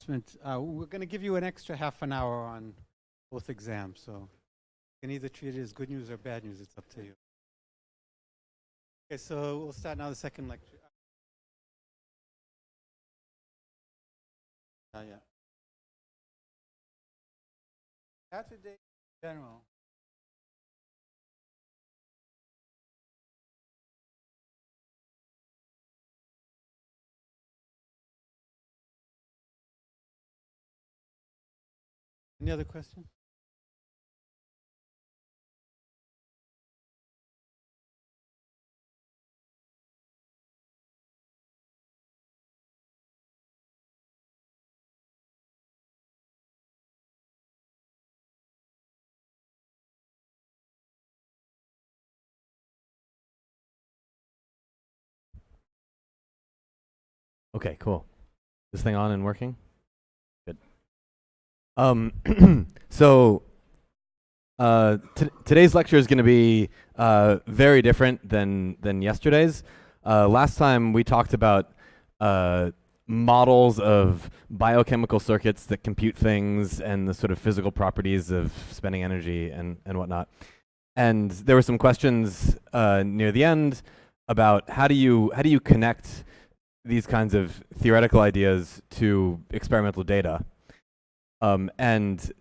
announcement. We're going to give you an extra half an hour on both exams, so you can either treat it as good news or bad news. It's up to you. Okay, so we'll start now the second lecture. Yeah. Saturday in general. Any other questions? Okay, cool. This thing on and working? Good. So today's lecture is going to be very different than yesterday's. Last time we talked about models of biochemical circuits that compute things and the sort of physical properties of spending energy and whatnot. And there were some questions near the end about how do you connect these kinds of theoretical ideas to experimental data. And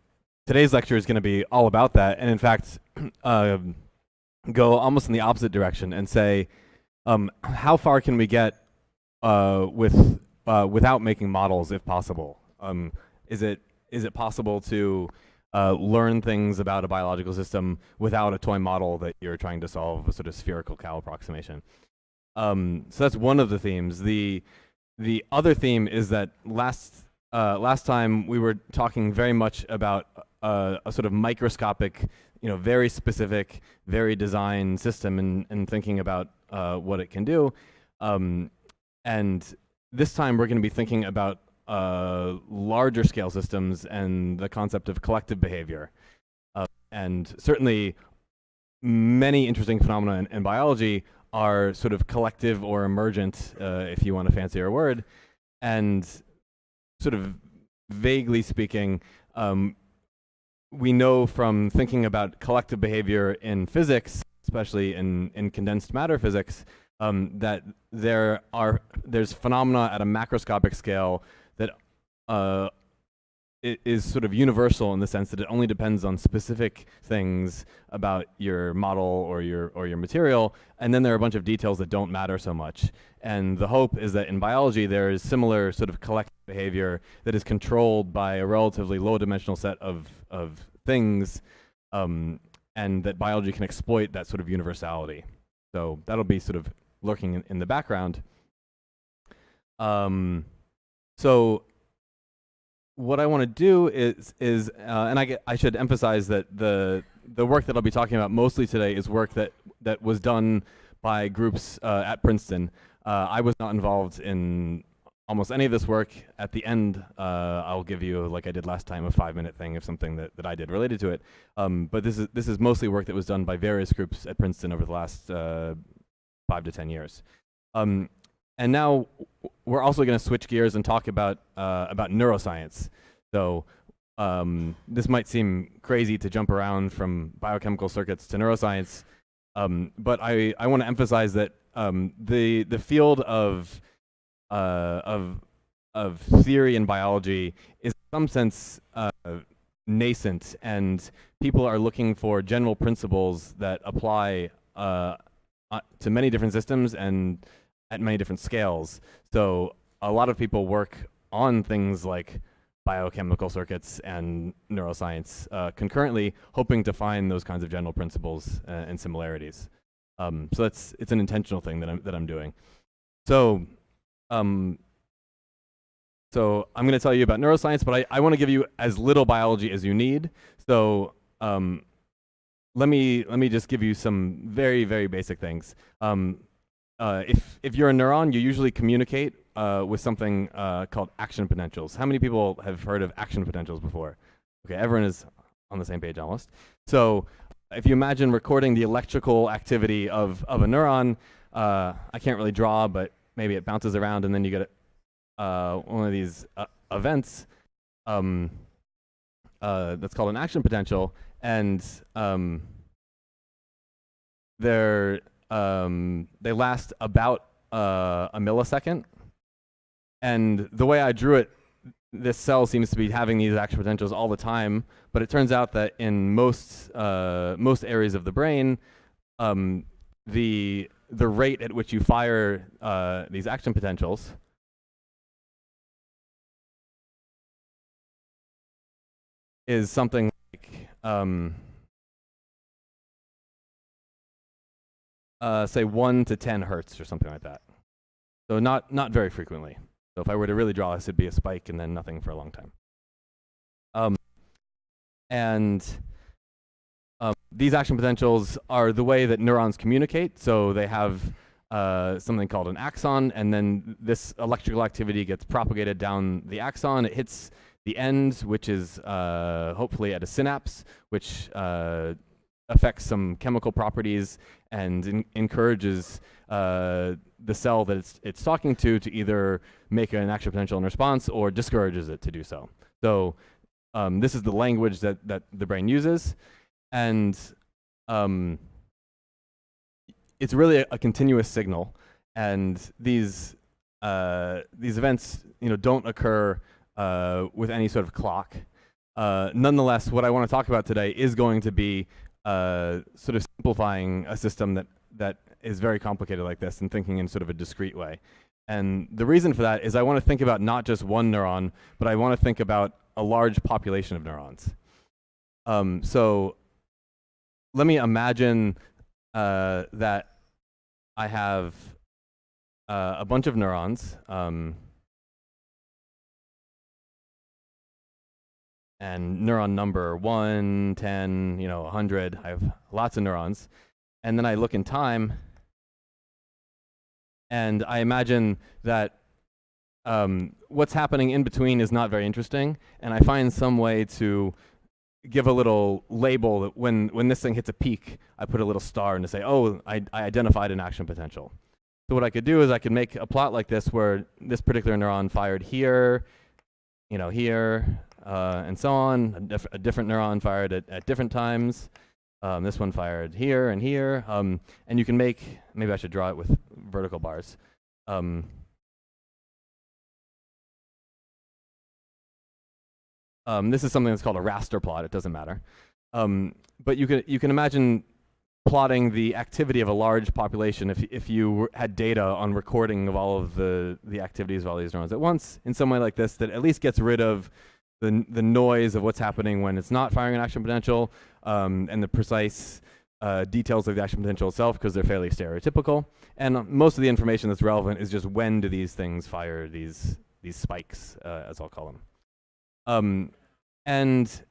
today's lecture is going to be all about that, and in fact, go almost in the opposite direction and say, how far can we get without making models, if possible? Is it possible to learn things about a biological system without a toy model that you're trying to solve a sort of spherical cow approximation? So that's one of the themes. The other theme is that last time we were talking very much about a sort of microscopic, very specific, very designed system and thinking about what it can do. And this time we're going to be thinking about larger scale systems and the concept of collective behavior. And certainly many interesting phenomena in biology are sort of collective or emergent, if you want a fancier word. And sort of vaguely speaking, we know from thinking about collective behavior in physics, especially in condensed matter physics, that there's phenomena at a macroscopic scale that is sort of universal in the sense that it only depends on specific things about your model or your material, and then there are a bunch of details that don't matter so much. And the hope is that in biology there is similar sort of collective behavior that is controlled by a relatively low dimensional set of things, and that biology can exploit that sort of universality. So that'll be sort of lurking in the background. So what I want to do is and I should emphasize that the work that I'll be talking about mostly today is work that was done by groups at Princeton. I was not involved in almost any of this work. At the end, I'll give you, like I did last time, a 5-minute thing of something that I did related to it. But this is mostly work that was done by various groups at Princeton over the last 5 to 10 years. And now we're also going to switch gears and talk about neuroscience. So this might seem crazy to jump around from biochemical circuits to neuroscience, but I want to emphasize that the field of theory in biology is in some sense nascent, and people are looking for general principles that apply to many different systems and at many different scales. So a lot of people work on things like biochemical circuits and neuroscience concurrently, hoping to find those kinds of general principles and similarities. So it's an intentional thing that I'm doing. So I'm going to tell you about neuroscience, but I want to give you as little biology as you need. So let me just give you some very, very basic things. If you're a neuron, you usually communicate with something called action potentials. How many people have heard of action potentials before? Okay, everyone is on the same page almost. So if you imagine recording the electrical activity of a neuron, I can't really draw, but maybe it bounces around and then you get one of these events. that's called an action potential, and they last about a millisecond. And the way I drew it, this cell seems to be having these action potentials all the time, but it turns out that in most areas of the brain, the rate at which you fire these action potentials is something like say 1 to 10 hertz or something like that. So not very frequently. So if I were to really draw this, it'd be a spike and then nothing for a long time. These action potentials are the way that neurons communicate. So they have something called an axon, and then this electrical activity gets propagated down the axon. It hits the end, which is hopefully at a synapse, which affects some chemical properties and encourages the cell that it's talking to either make an action potential in response or discourages it to do so. So this is the language that the brain uses, and it's really a continuous signal. And these events, don't occur with any sort of clock. Nonetheless, what I want to talk about today is going to be sort of simplifying a system that is very complicated like this and thinking in sort of a discrete way. And the reason for that is I want to think about not just one neuron, but I want to think about a large population of neurons. So let me imagine that I have a bunch of neurons, and neuron number 1, 10, 100. I have lots of neurons. And then I look in time, and I imagine that what's happening in between is not very interesting, and I find some way to give a little label that when this thing hits a peak, I put a little star and to say, oh, I identified an action potential. So what I could do is I could make a plot like this where this particular neuron fired here, here, and so on. A different neuron fired at different times. This one fired here and here. And you can make, maybe I should draw it with vertical bars. This is something that's called a raster plot. It doesn't matter. But you can imagine plotting the activity of a large population if you had data on recording of all of the activities of all these neurons at once in some way like this that at least gets rid of the noise of what's happening when it's not firing an action potential, and the precise details of the action potential itself, because they're fairly stereotypical. And most of the information that's relevant is just when do these things fire these spikes, as I'll call them. And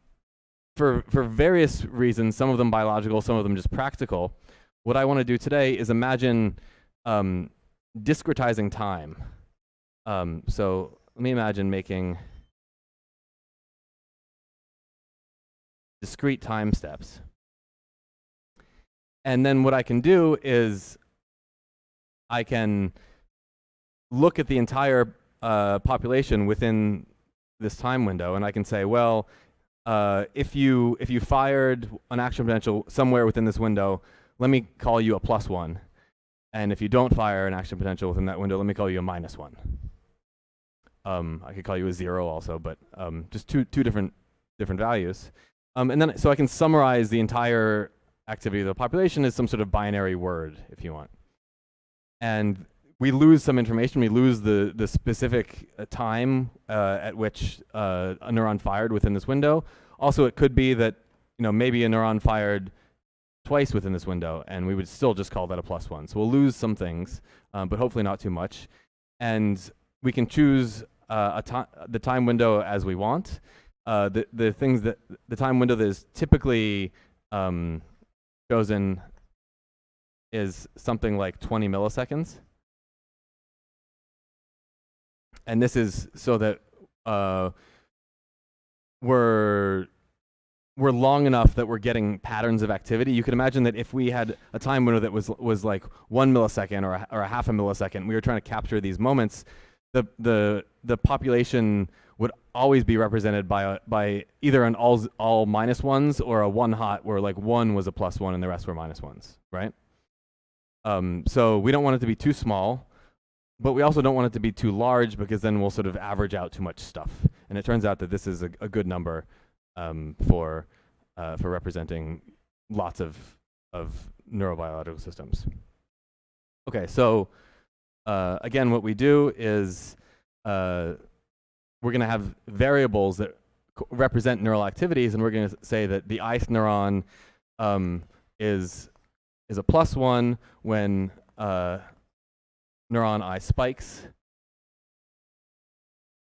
for various reasons, some of them biological, some of them just practical, what I want to do today is imagine discretizing time. So let me imagine making discrete time steps. And then what I can do is I can look at the entire population within this time window, and I can say, well, if you fired an action potential somewhere within this window, let me call you a +1. And if you don't fire an action potential within that window, let me call you a -1. I could call you a 0 also, but just two different values. And then so I can summarize the entire activity of the population as some sort of binary word, if you want. And we lose some information. We lose the specific time at which a neuron fired within this window. Also, it could be that maybe a neuron fired twice within this window, and we would still just call that a +1. So we'll lose some things, but hopefully not too much. And we can choose the time window as we want. The time window that is typically chosen is something like 20 milliseconds. And this is so that we're long enough that we're getting patterns of activity. You can imagine that if we had a time window that was like 1 millisecond or a half a millisecond, we were trying to capture these moments. the population would always be represented by either an all minus ones or a one hot where like one was a plus one and the rest were minus ones, right? So we don't want it to be too small, but we also don't want it to be too large because then we'll sort of average out too much stuff. And it turns out that this is a good number for representing lots of neurobiological systems. Okay, so again, what we do is we're going to have variables that represent neural activities, and we're going to say that the ith neuron is a +1 when neuron I spikes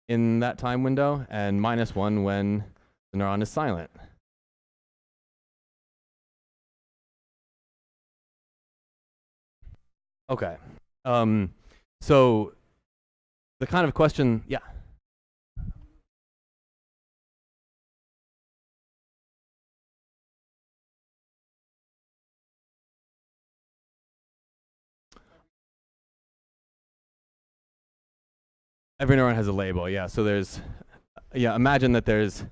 in that time window, and -1 when the neuron is silent. Okay, so the kind of question, yeah. Every neuron has a label, yeah. So there's, imagine that there's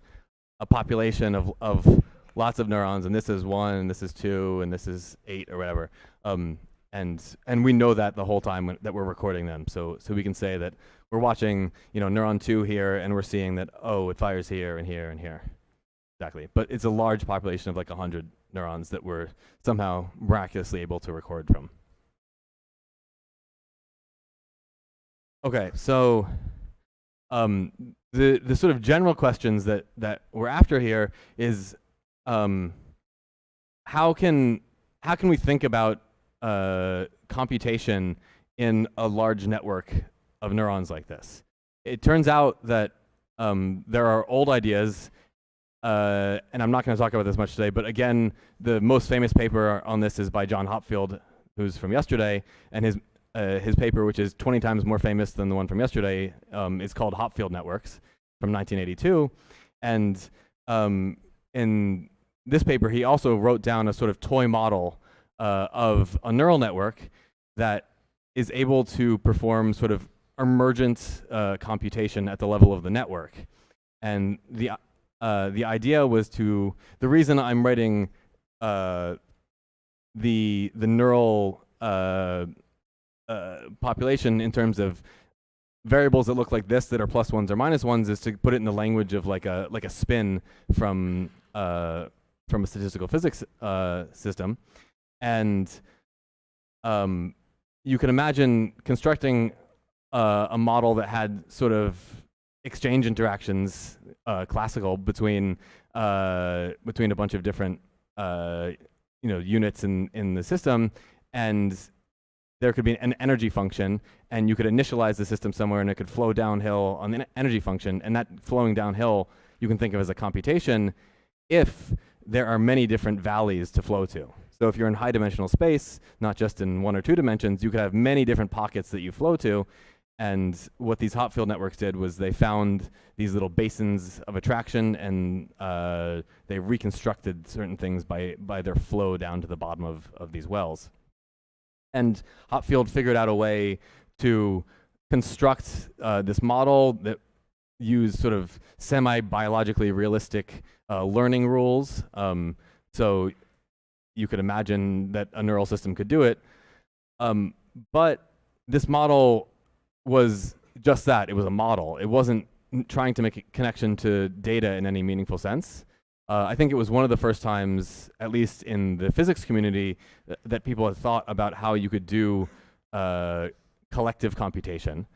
a population of lots of neurons, and this is 1, and this is 2, and this is 8, or whatever. And we know that the whole time that we're recording them. So we can say that we're watching, neuron 2 here, and we're seeing that, oh, it fires here and here and here. Exactly. But it's a large population of like 100 neurons that we're somehow miraculously able to record from. Okay, so the sort of general questions that we're after here is how can we think about computation in a large network of neurons like this? It turns out that there are old ideas, and I'm not going to talk about this much today, but again, the most famous paper on this is by John Hopfield, who's from yesterday, and his paper, which is 20 times more famous than the one from yesterday, is called Hopfield Networks from 1982. And in this paper, he also wrote down a sort of toy model of a neural network that is able to perform sort of emergent computation at the level of the network. And the idea was the reason I'm writing the neural population in terms of variables that look like this that are +1s or -1s is to put it in the language of like a spin from a statistical physics system. And you can imagine constructing a model that had sort of exchange interactions, classical, between a bunch of different units in the system, and there could be an energy function, and you could initialize the system somewhere, and it could flow downhill on the energy function, and that flowing downhill you can think of as a computation if there are many different valleys to flow to. So if you're in high-dimensional space, not just in 1 or 2 dimensions, you could have many different pockets that you flow to, and what these Hopfield networks did was they found these little basins of attraction, and they reconstructed certain things by their flow down to the bottom of these wells. And Hopfield figured out a way to construct this model that used sort of semi-biologically realistic learning rules. So you could imagine that a neural system could do it. But this model was just that. It was a model. It wasn't trying to make a connection to data in any meaningful sense. I think it was one of the first times, at least in the physics community, that people had thought about how you could do collective computation.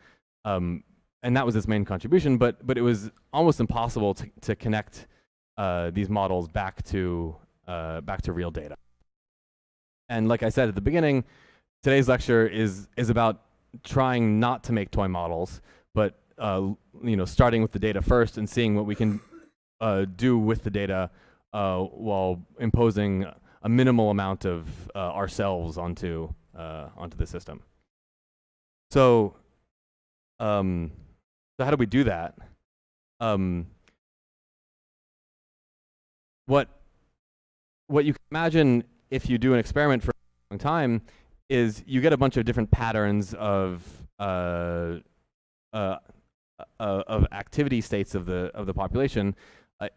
And that was its main contribution, but it was almost impossible to connect these models back to real data. And like I said at the beginning, today's lecture is about trying not to make toy models, but starting with the data first and seeing what we can do with the data while imposing a minimal amount of ourselves onto the system. So how do we do that? What you can imagine if you do an experiment for a long time is you get a bunch of different patterns of of activity states of the population.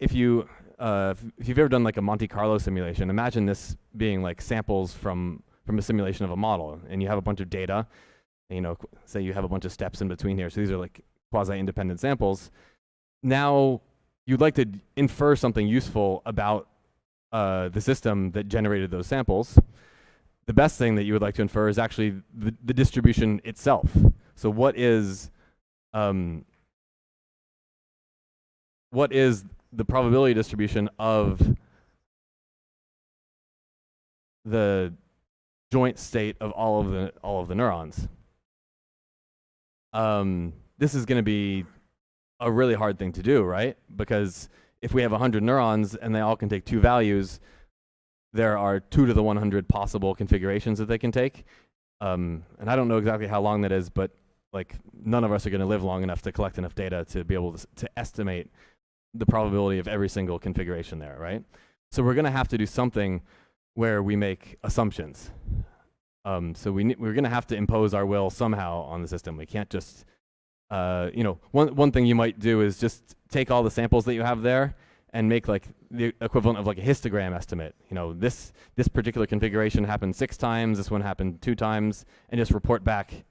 If you've ever done like a Monte Carlo simulation, imagine this being like samples from a simulation of a model, and you have a bunch of data. You know, say you have a bunch of steps in between here. So these are like quasi-independent samples. Now you'd like to infer something useful about the system that generated those samples. The best thing that you would like to infer is actually the distribution itself. So what is the probability distribution of the joint state of all of the neurons? This is going to be a really hard thing to do, right? Because if we have 100 neurons and they all can take 2 values, there are 2 to the 100 possible configurations that they can take. And I don't know exactly how long that is, but like none of us are going to live long enough to collect enough data to be able to estimate the probability of every single configuration there, right? So we're going to have to do something where we make assumptions. So we're going to have to impose our will somehow on the system. We can't just, you know, one thing you might do is just take all the samples that you have there and make like the equivalent of like a histogram estimate. You know, this particular configuration happened 6 times, this one happened 2 times, and just report back,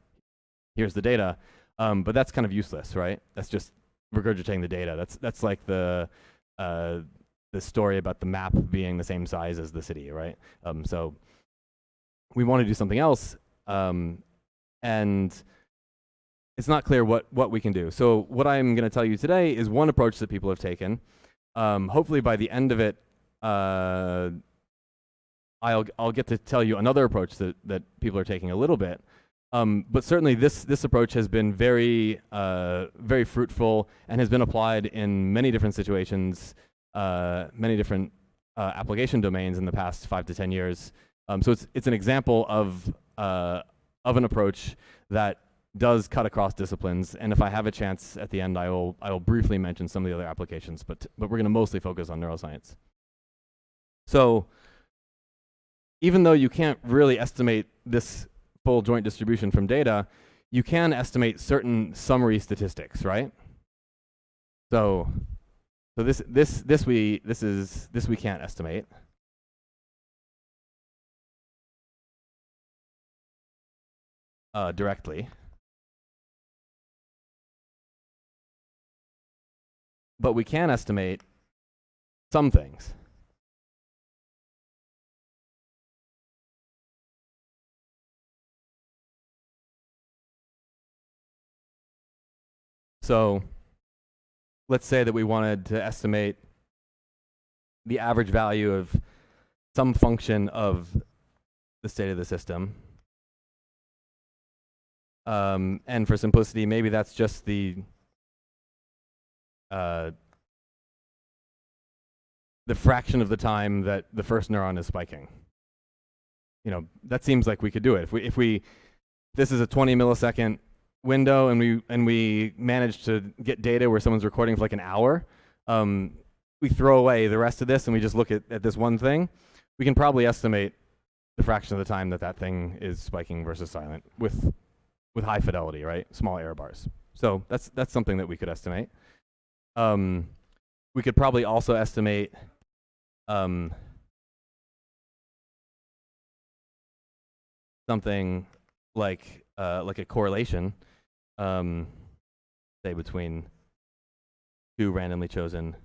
here's the data. But that's kind of useless, right? That's just regurgitating the data. That's like the story about the map being the same size as the city, right? So we want to do something else, and it's not clear what we can do. So what I'm going to tell you today is one approach that people have taken. Hopefully by the end of it, I'll get to tell you another approach that people are taking a little bit. But certainly this approach has been very fruitful and has been applied in many different situations, many different application domains in the past 5 to 10 years. So it's an example of an approach that does cut across disciplines, and if I have a chance at the end, I will briefly mention some of the other applications, but we're going to mostly focus on neuroscience. So even though you can't really estimate this full joint distribution from data, you can estimate certain summary statistics, right? So this we can't estimate. Directly. But we can estimate some things. So let's say that we wanted to estimate the average value of some function of the state of the system. And for simplicity, maybe that's just the fraction of the time that the first neuron is spiking. You know, that seems like we could do it. If this is a 20 millisecond window and we manage to get data where someone's recording for like an hour, we throw away the rest of this and we just look at this one thing, we can probably estimate the fraction of the time that thing is spiking versus silent with high fidelity, right? Small error bars. So that's something that we could estimate. We could probably also estimate something like a correlation, say between 2 randomly chosen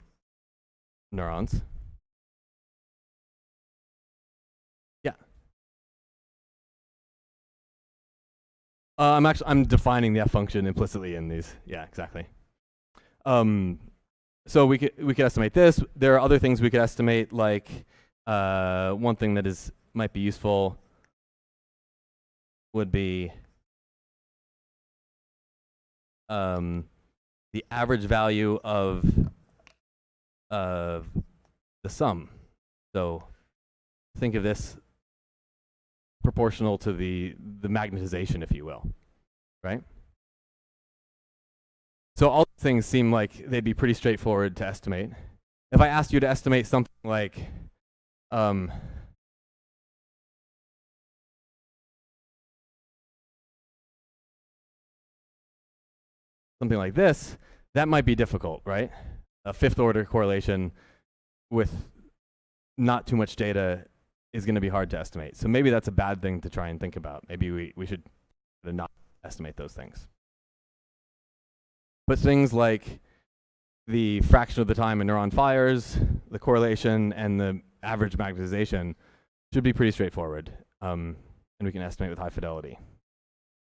neurons. Yeah. I'm defining the F function implicitly in these. Yeah, exactly. So we could estimate this. There are other things we could estimate, like one thing that might be useful would be the average value of the sum. So think of this proportional to the magnetization, if you will, right? So all these things seem like they'd be pretty straightforward to estimate. If I asked you to estimate something like something like this, that might be difficult, right? A fifth order correlation with not too much data is going to be hard to estimate. So maybe that's a bad thing to try and think about. Maybe we should not estimate those things. But things like the fraction of the time a neuron fires, the correlation, and the average magnetization should be pretty straightforward. And we can estimate with high fidelity.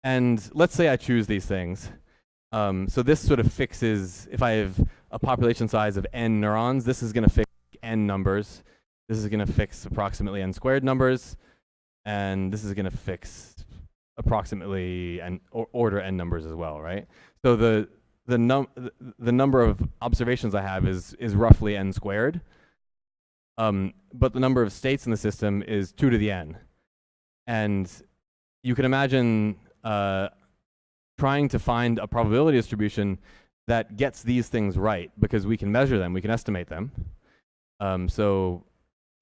And let's say I choose these things. So this sort of fixes, if I have a population size of n neurons, this is going to fix n numbers. This is going to fix approximately n squared numbers. And this is going to fix approximately order n numbers as well, right? So the number of observations I have is roughly n squared. But the number of states in the system is 2 to the n. And you can imagine trying to find a probability distribution that gets these things right, because we can measure them, we can estimate them. So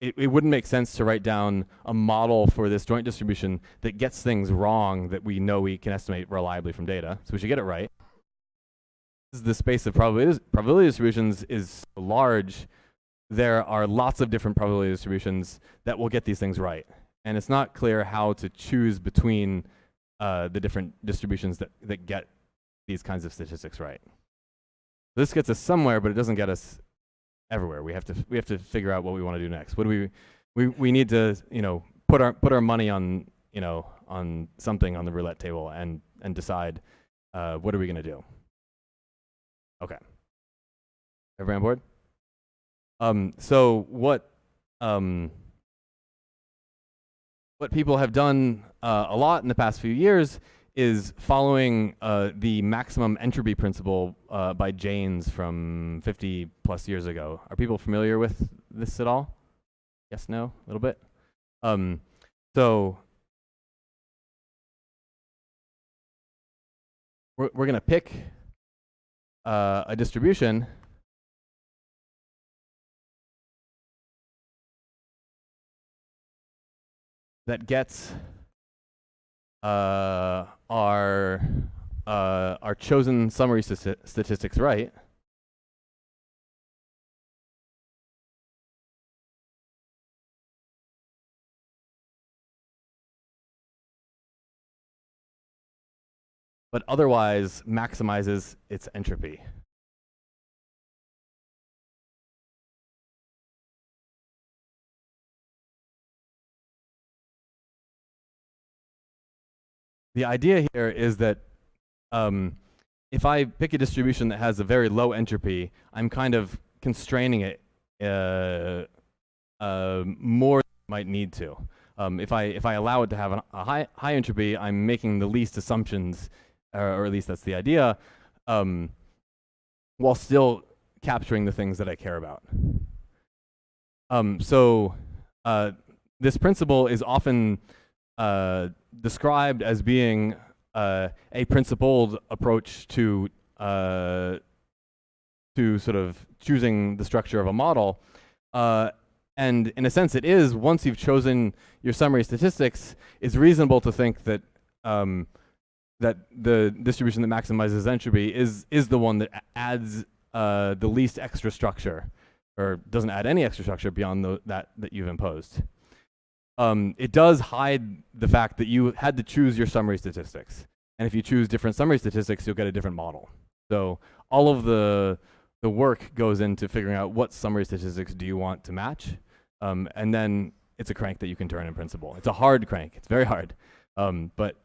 it wouldn't make sense to write down a model for this joint distribution that gets things wrong that we know we can estimate reliably from data. So we should get it right. The space of probability distributions is large. There are lots of different probability distributions that will get these things right. And it's not clear how to choose between the different distributions that get these kinds of statistics right. This gets us somewhere, but it doesn't get us everywhere. We have to figure out what we want to do next. What do we need to, you know, put our money on, you know, on something on the roulette table and decide what are we going to do. Okay. Everybody on board? So what people have done a lot in the past few years is following the maximum entropy principle by Jaynes from 50 plus years ago. Are people familiar with this at all? Yes, no, a little bit? So we're going to pick a distribution that gets our chosen summary statistics right. But otherwise maximizes its entropy. The idea here is that if I pick a distribution that has a very low entropy, I'm kind of constraining it more than I might need to. If I allow it to have a high entropy, I'm making the least assumptions, or at least that's the idea, while still capturing the things that I care about. So this principle is often described as being a principled approach to sort of choosing the structure of a model. And in a sense it is. Once you've chosen your summary statistics, it's reasonable to think that that the distribution that maximizes entropy is the one that adds the least extra structure, or doesn't add any extra structure beyond that you've imposed. It does hide the fact that you had to choose your summary statistics. And if you choose different summary statistics, you'll get a different model. So all of the work goes into figuring out what summary statistics do you want to match. And then it's a crank that you can turn in principle. It's a hard crank. It's very hard. But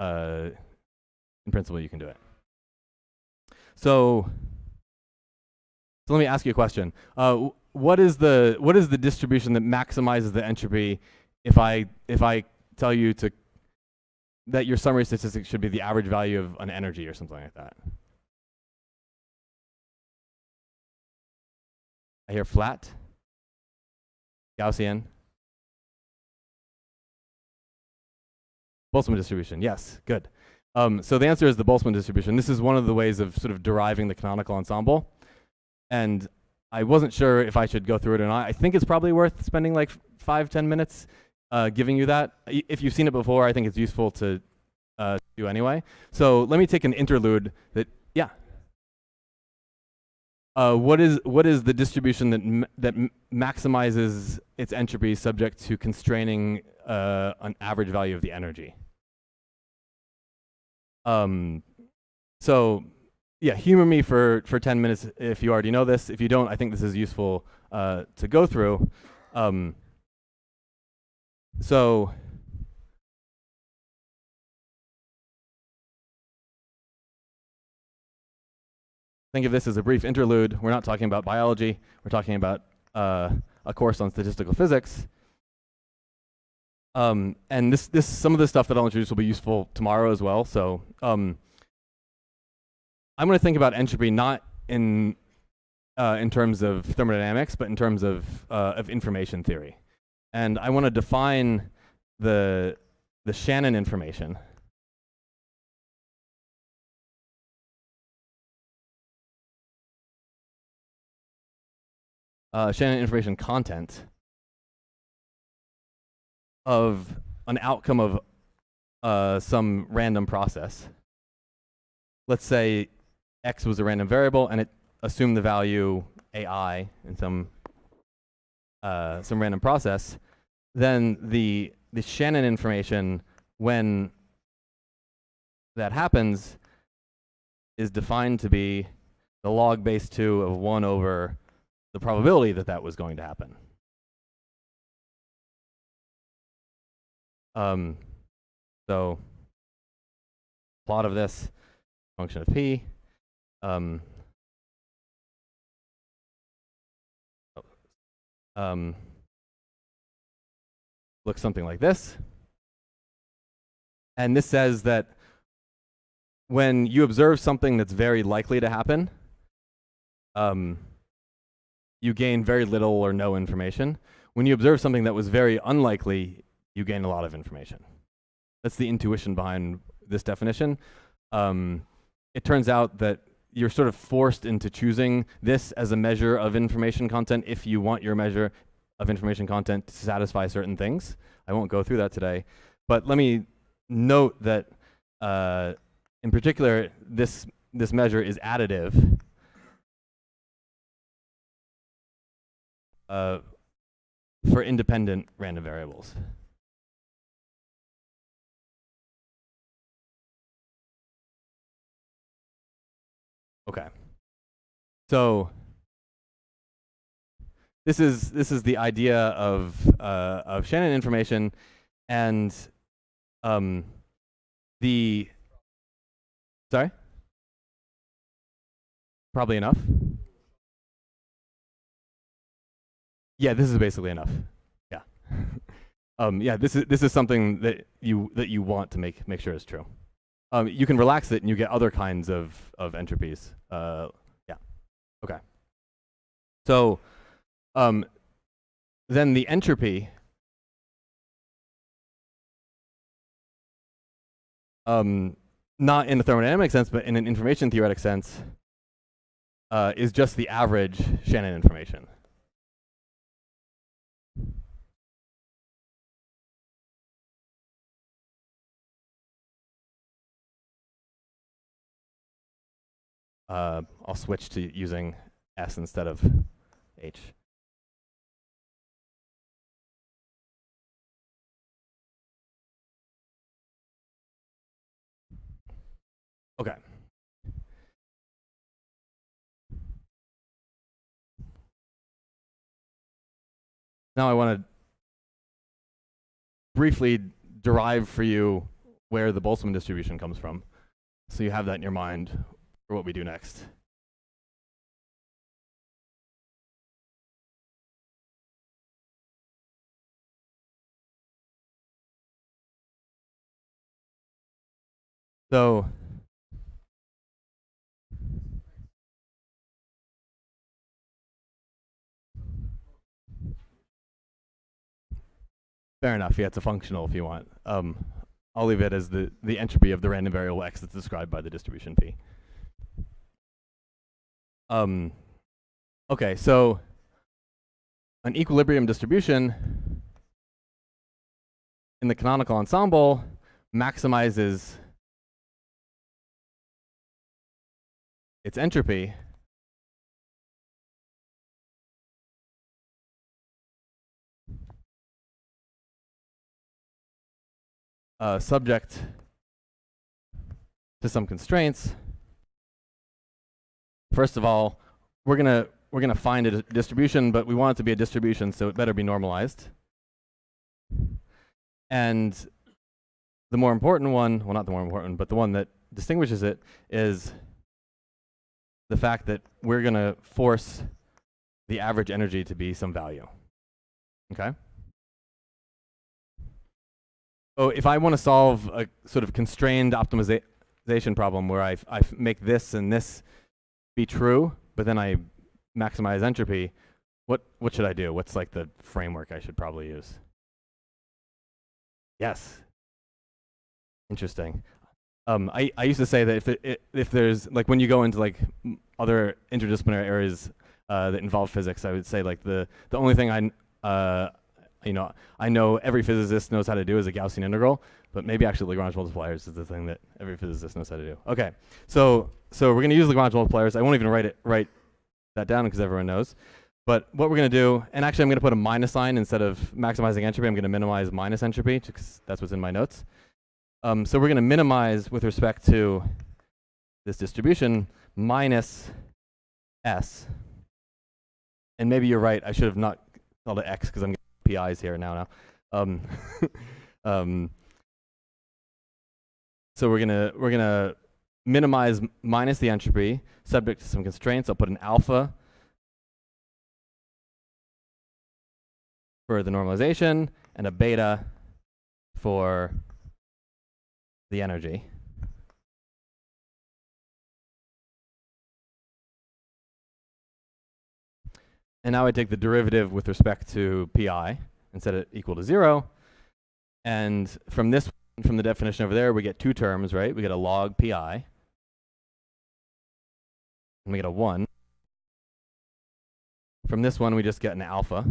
in principle, you can do it. So let me ask you a question. What is the distribution that maximizes the entropy if I tell you that your summary statistics should be the average value of an energy or something like that? I hear flat, Gaussian, Boltzmann distribution. Yes, good. So the answer is the Boltzmann distribution. This is one of the ways of sort of deriving the canonical ensemble. And I wasn't sure if I should go through it or not. I think it's probably worth spending like 5-10 minutes giving you that. If you've seen it before, I think it's useful to do anyway. So let me take an interlude that, yeah. what is the distribution that maximizes its entropy subject to constraining an average value of the energy? So yeah, humor me for 10 minutes if you already know this. If you don't, I think this is useful to go through. So think of this as a brief interlude. We're not talking about biology. We're talking about a course on statistical physics. And some of the stuff that I'll introduce will be useful tomorrow as well. So I'm going to think about entropy not in terms of thermodynamics, but in terms of information theory. And I want to define the Shannon information. Shannon information content of an outcome of some random process. Let's say x was a random variable and it assumed the value AI in some random process. Then the Shannon information, when that happens, is defined to be the log base 2 of 1 over the probability that that was going to happen. So plot of this function of p. Looks something like this. And this says that when you observe something that's very likely to happen, you gain very little or no information. When you observe something that was very unlikely, you gain a lot of information. That's the intuition behind this definition. It turns out that you're sort of forced into choosing this as a measure of information content if you want your measure of information content to satisfy certain things. I won't go through that today. But let me note that in particular, this measure is additive. For independent random variables. Okay. So this is the idea of Shannon information, and sorry? Probably enough. Yeah, this is basically enough. Yeah. Yeah, this is something that you want to make sure is true. You can relax it and you get other kinds of entropies. Yeah. Okay. So then the entropy not in a thermodynamic sense, but in an information theoretic sense, is just the average Shannon information. I'll switch to using S instead of H. Okay. Now I want to briefly derive for you where the Boltzmann distribution comes from, so you have that in your mind for what we do next. So fair enough. Yeah, it's a functional if you want. I'll leave it as the entropy of the random variable x that's described by the distribution p. Okay, so an equilibrium distribution in the canonical ensemble maximizes its entropy subject to some constraints. First of all, we're gonna find a distribution, but we want it to be a distribution, so it better be normalized. And the more important one, well, not the more important, but the one that distinguishes it is the fact that we're gonna force the average energy to be some value. Okay? So if I want to solve a sort of constrained optimization problem where I make this and this be true, but then I maximize entropy, what should I do? What's like the framework I should probably use? Yes. Interesting. I used to say that if there's like when you go into like other interdisciplinary areas that involve physics, I would say like the only thing I know every physicist knows how to do is a Gaussian integral, but maybe actually Lagrange multipliers is the thing that every physicist knows how to do. Okay, so we're going to use Lagrange multipliers. I won't even write that down because everyone knows. But what we're going to do, and actually I'm going to put a minus sign instead of maximizing entropy. I'm going to minimize minus entropy because that's what's in my notes. So we're going to minimize with respect to this distribution minus s. And maybe you're right. I should have not called it x because I'm getting PIs here now. So we're gonna minimize minus the entropy subject to some constraints. I'll put an alpha for the normalization and a beta for the energy. And now I take the derivative with respect to pi and set it equal to 0. And from the definition over there, we get two terms, right? We get a log pi, and we get a 1. From this one, we just get an alpha.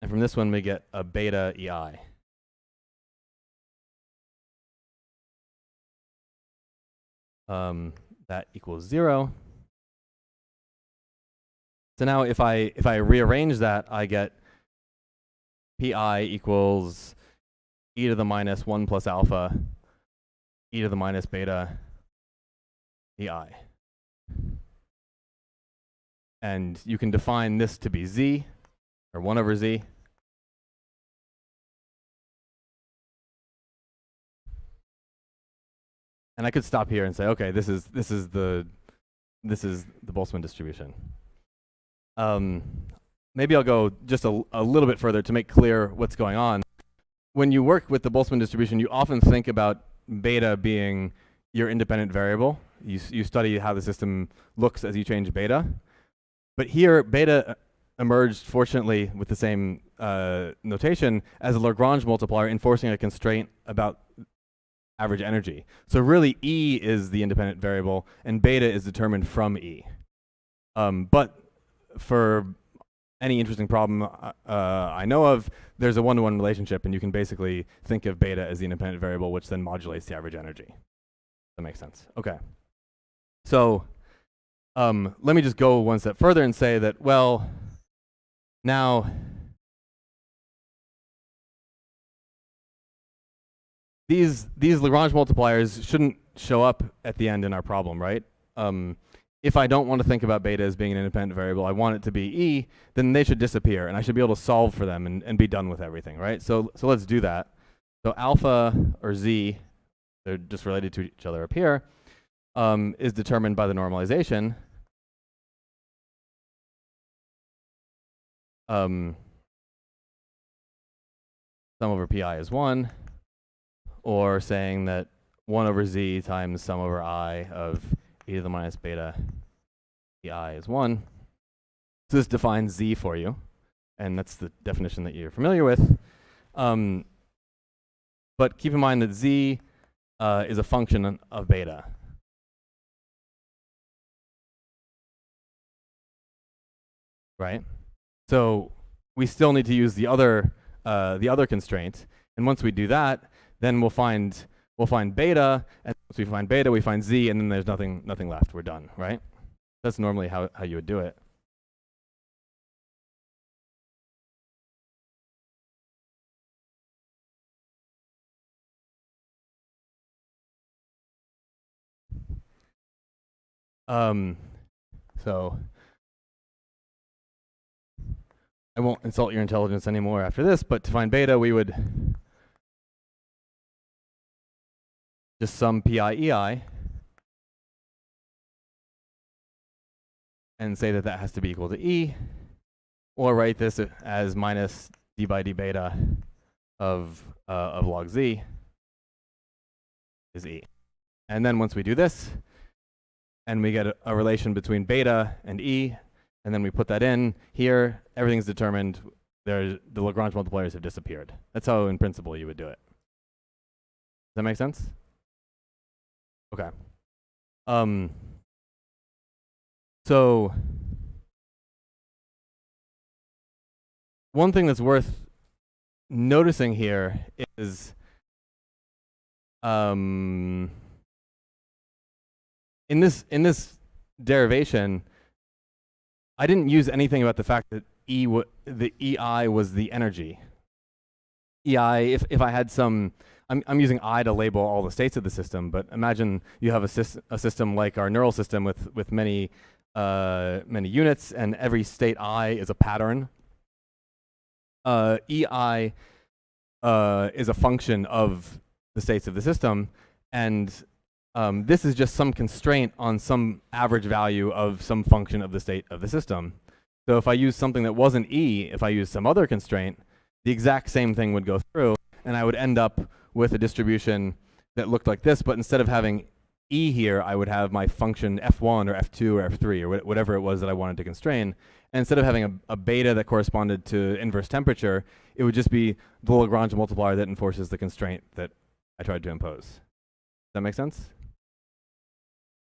And from this one, we get a beta ei. That equals 0. So now if I rearrange that, I get pi equals e to the minus 1 plus alpha e to the minus beta ei. And you can define this to be z, or 1 over z. And I could stop here and say, okay, this is the Boltzmann distribution. Maybe I'll go just a little bit further to make clear what's going on. When you work with the Boltzmann distribution, you often think about beta being your independent variable. You study how the system looks as you change beta. But here, beta emerged, fortunately, with the same notation as a Lagrange multiplier enforcing a constraint about average energy. So really, E is the independent variable, and beta is determined from E. But for any interesting problem I know of, there's a one-to-one relationship, and you can basically think of beta as the independent variable, which then modulates the average energy. That makes sense. Okay. So let me just go one step further and say that, well, now these Lagrange multipliers shouldn't show up at the end in our problem, right? If I don't want to think about beta as being an independent variable, I want it to be E, then they should disappear, and I should be able to solve for them and be done with everything, right? So let's do that. So alpha, or z, they're just related to each other up here, is determined by the normalization. Sum over pi is 1, or saying that 1 over z times sum over I of e to the minus beta ei is 1. So this defines z for you, and that's the definition that you're familiar with. But keep in mind that z is a function of beta. Right? So we still need to use the other constraint, and once we do that, then we'll find beta, and once we find beta, we find z, and then there's nothing left. We're done, right? That's normally how you would do it. So I won't insult your intelligence anymore after this, but to find beta, we would just sum pi ei and say that that has to be equal to e, or write this as minus d by d beta of log z is e. And then once we do this, and we get a relation between beta and e, and then we put that in here, everything's determined. The Lagrange multipliers have disappeared. That's how, in principle, you would do it. Does that make sense? Okay. So one thing that's worth noticing here is in this derivation, I didn't use anything about the fact that the EI was the energy. EI, if I had some, I'm using I to label all the states of the system, but imagine you have a system like our neural system with many units, and every state I is a pattern. EI is a function of the states of the system, and this is just some constraint on some average value of some function of the state of the system. So if I use something that wasn't E, if I use some other constraint, the exact same thing would go through, and I would end up with a distribution that looked like this, but instead of having E here, I would have my function F1 or F2 or F3 or whatever it was that I wanted to constrain. And instead of having a beta that corresponded to inverse temperature, it would just be the Lagrange multiplier that enforces the constraint that I tried to impose. Does that make sense?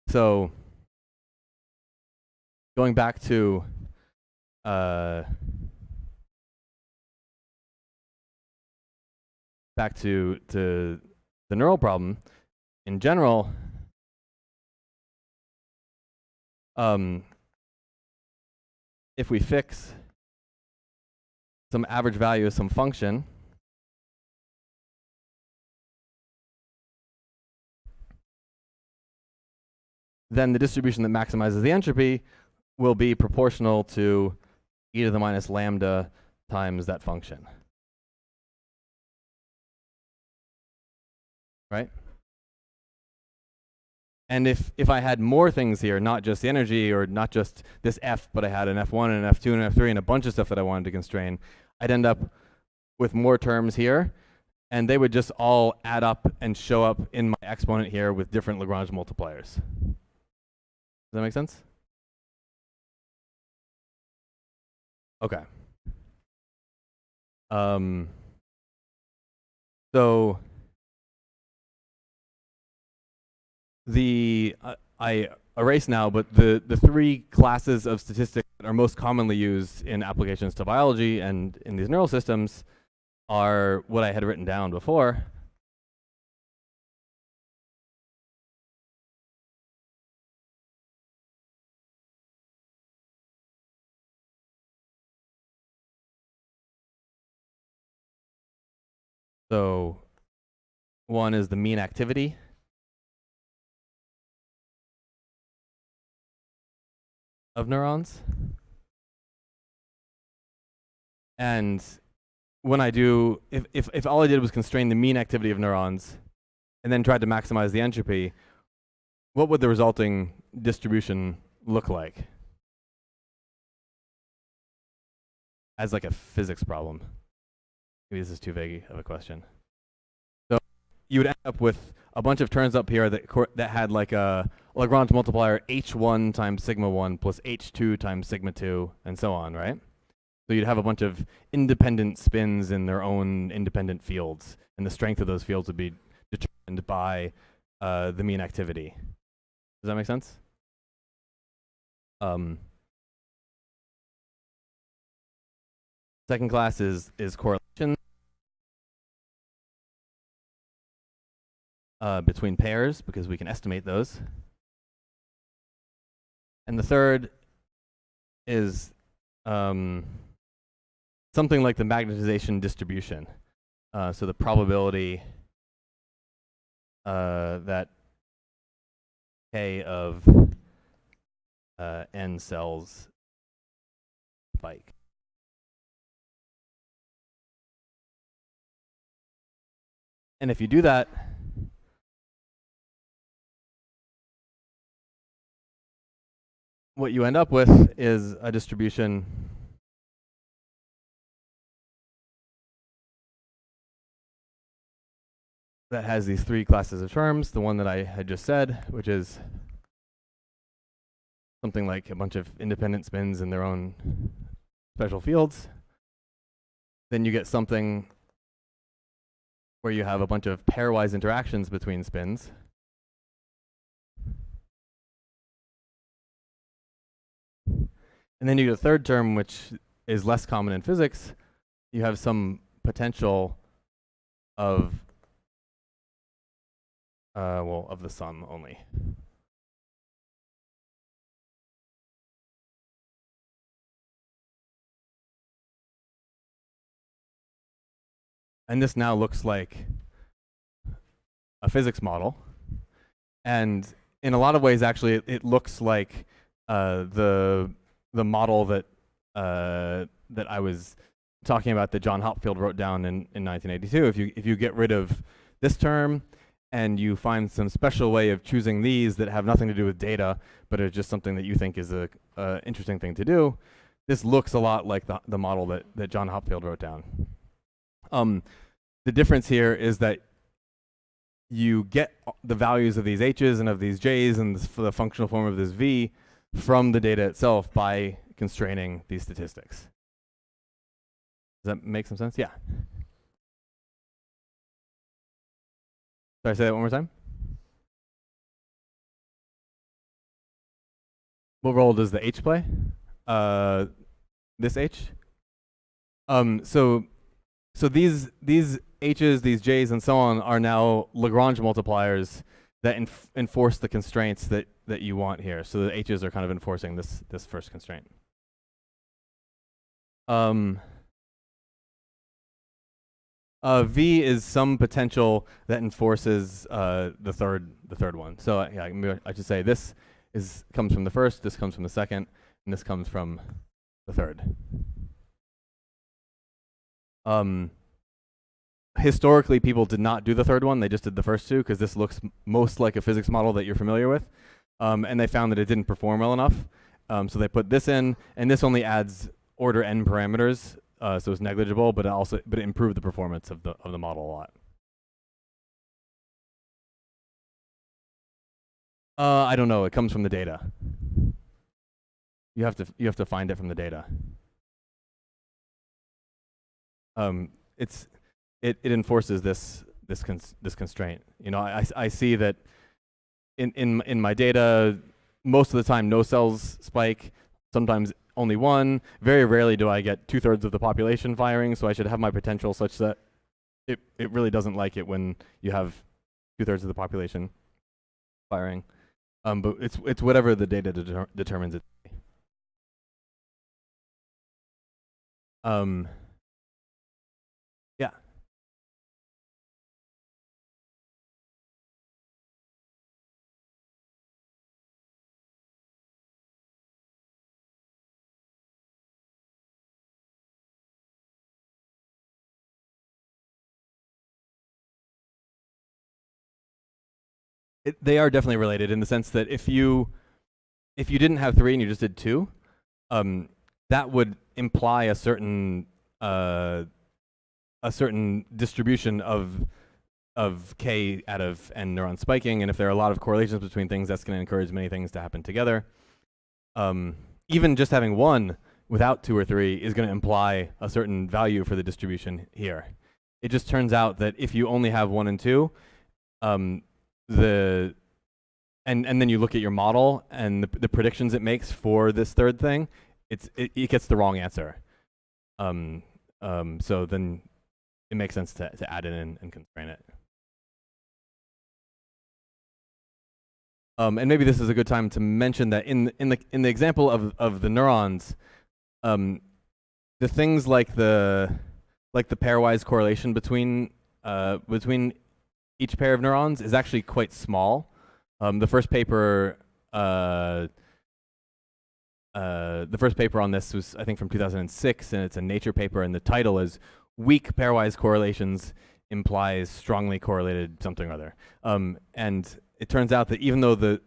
So going back to the neural problem, in general, if we fix some average value of some function, then the distribution that maximizes the entropy will be proportional to e to the minus lambda times that function. Right? And if I had more things here, not just the energy or not just this F, but I had an F1 and an F2 and an F3 and a bunch of stuff that I wanted to constrain, I'd end up with more terms here, and they would just all add up and show up in my exponent here with different Lagrange multipliers. Does that make sense? Okay. So I erase now, but the three classes of statistics that are most commonly used in applications to biology and in these neural systems are what I had written down before. So one is the mean activity. Of neurons. And when I do, if all I did was constrain the mean activity of neurons and then tried to maximize the entropy, what would the resulting distribution look like? As like a physics problem. Maybe this is too vague of a question. So you would end up with a bunch of terms up here that had like a Lagrange multiplier h1 times sigma 1 plus h2 times sigma 2 and so on, right? So you'd have a bunch of independent spins in their own independent fields, and the strength of those fields would be determined by the mean activity. Does that make sense? Second class is correlation between pairs, because we can estimate those. And the third is something like the magnetization distribution. So the probability that K of n cells spike. And if you do that, what you end up with is a distribution that has these three classes of terms. The one that I had just said, which is something like a bunch of independent spins in their own special fields. Then you get something where you have a bunch of pairwise interactions between spins. And then you get a third term, which is less common in physics. You have some potential of, well, of the sum only. And this now looks like a physics model. And in a lot of ways, actually, it looks like the model that that I was talking about that John Hopfield wrote down in 1982. If you get rid of this term and you find some special way of choosing these that have nothing to do with data, but are just something that you think is a interesting thing to do, this looks a lot like the model that John Hopfield wrote down. The difference here is that you get the values of these h's and of these j's and the functional form of this v from the data itself by constraining these statistics. Does that make some sense? Yeah. Sorry, say that one more time. What role does the h play? This h? So these h's, these j's, and so on are now Lagrange multipliers that enforce the constraints that you want here. So the h's are kind of enforcing this first constraint. V is some potential that enforces the third one. So yeah, I should say this comes from the first, this comes from the second, and this comes from the third. Historically, people did not do the third one. They just did the first two because this looks most like a physics model that you're familiar with. And they found that it didn't perform well enough. So they put this in, and this only adds order n parameters, so it's negligible, but it improved the performance of the model a lot. I don't know. It comes from the data. You have to find it from the data. It enforces this constraint. You know, I see that in my data, most of the time no cells spike, sometimes only one. Very rarely do I get 2/3 of the population firing, so I should have my potential such that it really doesn't like it when you have 2/3 of the population firing. But it's whatever the data determines it. Yeah. They are definitely related in the sense that if you didn't have 3 and you just did 2, that would imply a certain distribution of k out of n neuron spiking, and if there are a lot of correlations between things, that's going to encourage many things to happen together. Even just having 1 without 2 or 3 is going to imply a certain value for the distribution here. It just turns out that if you only have 1 and 2, and then you look at your model and the predictions it makes for this third thing, it gets the wrong answer. So then it makes sense to add it in and constrain it. And maybe this is a good time to mention that in the example of the neurons, the things like the pairwise correlation between each pair of neurons is actually quite small. The first paper the first paper on this was, I think, from 2006, and it's a Nature paper, and the title is "Weak Pairwise Correlations Implies Strongly Correlated Something or Other." And it turns out that even though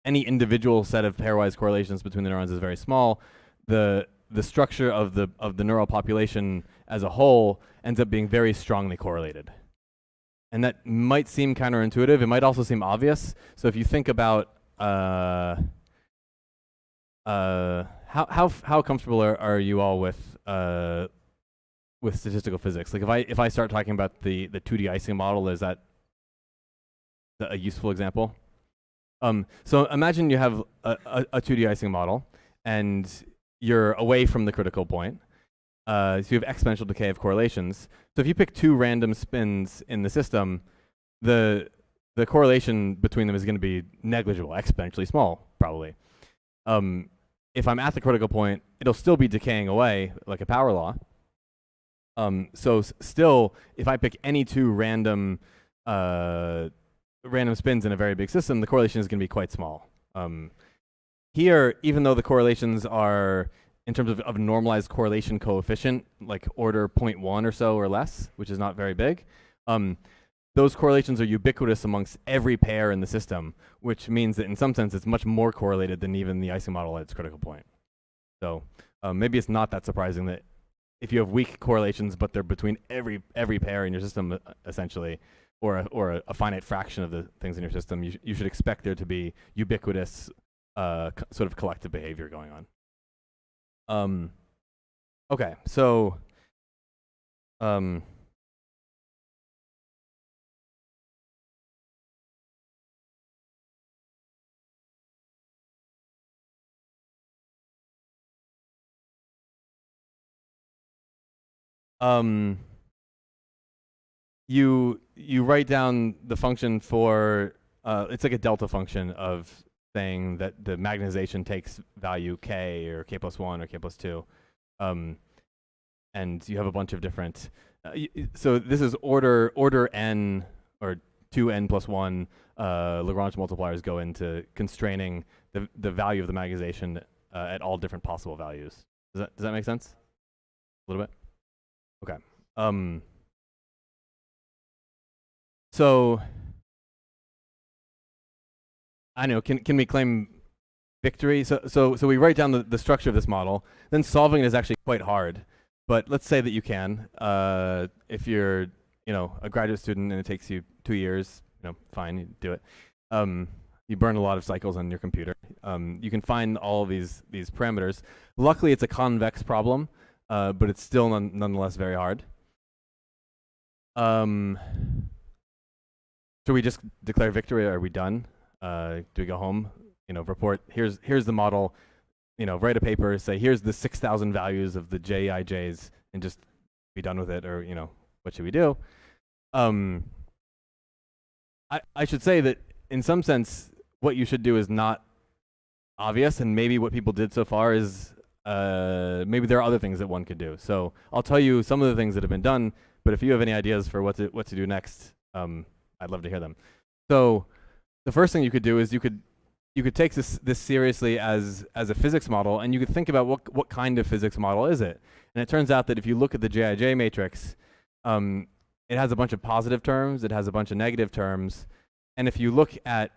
any individual set of pairwise correlations between the neurons is very small, the structure of the neural population as a whole ends up being very strongly correlated. And that might seem counterintuitive. It might also seem obvious. So if you think about how comfortable are you all with statistical physics? Like if I start talking about the 2D Ising model, is that a useful example? So imagine you have a 2D Ising model, and you're away from the critical point. So you have exponential decay of correlations. So if you pick two random spins in the system, the correlation between them is going to be negligible, exponentially small, probably. If I'm at the critical point, it'll still be decaying away like a power law. So still, if I pick any two random spins in a very big system, the correlation is going to be quite small. Here, even though the correlations are, in terms of normalized correlation coefficient, like order 0.1 or so or less, which is not very big, those correlations are ubiquitous amongst every pair in the system, which means that in some sense it's much more correlated than even the Ising model at its critical point. So maybe it's not that surprising that if you have weak correlations, but they're between every pair in your system, essentially, or a finite fraction of the things in your system, you should expect there to be ubiquitous sort of collective behavior going on. Okay, so you write down the function for it's like a delta function of saying that the magnetization takes value k or k plus 1 or k plus 2, and you have a bunch of different. So this is order n or 2n plus 1 Lagrange multipliers go into constraining the value of the magnetization at all different possible values. Does that make sense? A little bit. Okay. So I know. Can we claim victory? So we write down the structure of this model. Then solving it is actually quite hard. But let's say that you can. If you're a graduate student and it takes you 2 years, fine, you do it. You burn a lot of cycles on your computer. You can find all these parameters. Luckily, it's a convex problem, but it's still nonetheless very hard. Should we just declare victory? Are we done? Do we go home? Report. Here's the model. Write a paper. Say here's the 6,000 values of the JIJs, and just be done with it. Or what should we do? I should say that in some sense, what you should do is not obvious, and maybe what people did so far is maybe there are other things that one could do. So I'll tell you some of the things that have been done. But if you have any ideas for what to do next, I'd love to hear them. So the first thing you could do is you could take this seriously as a physics model, and you could think about what kind of physics model is it. And it turns out that if you look at the JIJ matrix, it has a bunch of positive terms, it has a bunch of negative terms, and if you look at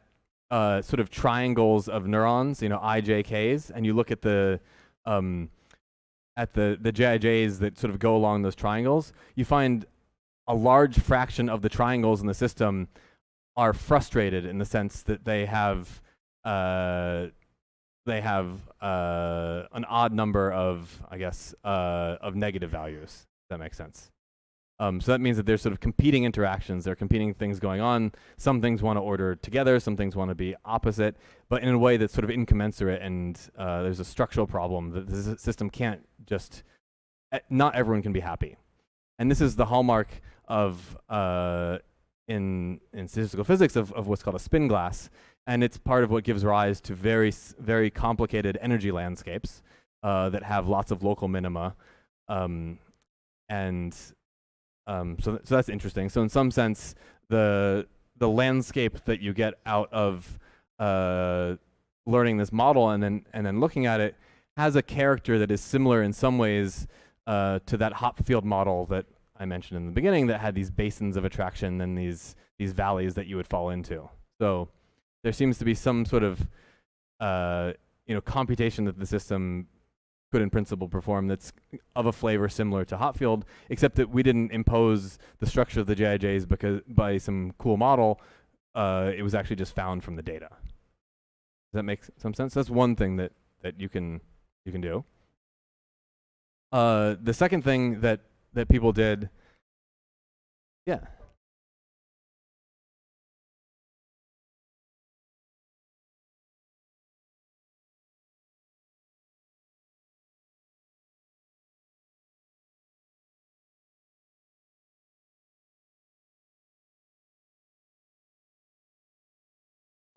sort of triangles of neurons, IJKs, and you look at the JIJs that sort of go along those triangles, you find a large fraction of the triangles in the system are frustrated in the sense that they have an odd number of, I guess, of negative values. If that makes sense. So that means that there's sort of competing interactions. There are competing things going on. Some things want to order together. Some things want to be opposite, but in a way that's sort of incommensurate. And there's a structural problem that the system can't just. Not everyone can be happy, and this is the hallmark of in statistical physics of what's called a spin glass, and it's part of what gives rise to very complicated energy landscapes that have lots of local minima, so that's interesting. So in some sense, the landscape that you get out of learning this model and then looking at it has a character that is similar in some ways to that hop field model that I mentioned in the beginning, that had these basins of attraction and these valleys that you would fall into. So there seems to be some sort of computation that the system could in principle perform that's of a flavor similar to hop field, except that we didn't impose the structure of the JIJs because by some cool model. It was actually just found from the data. Does that make some sense? That's one thing that you can do. The second thing that people did, yeah.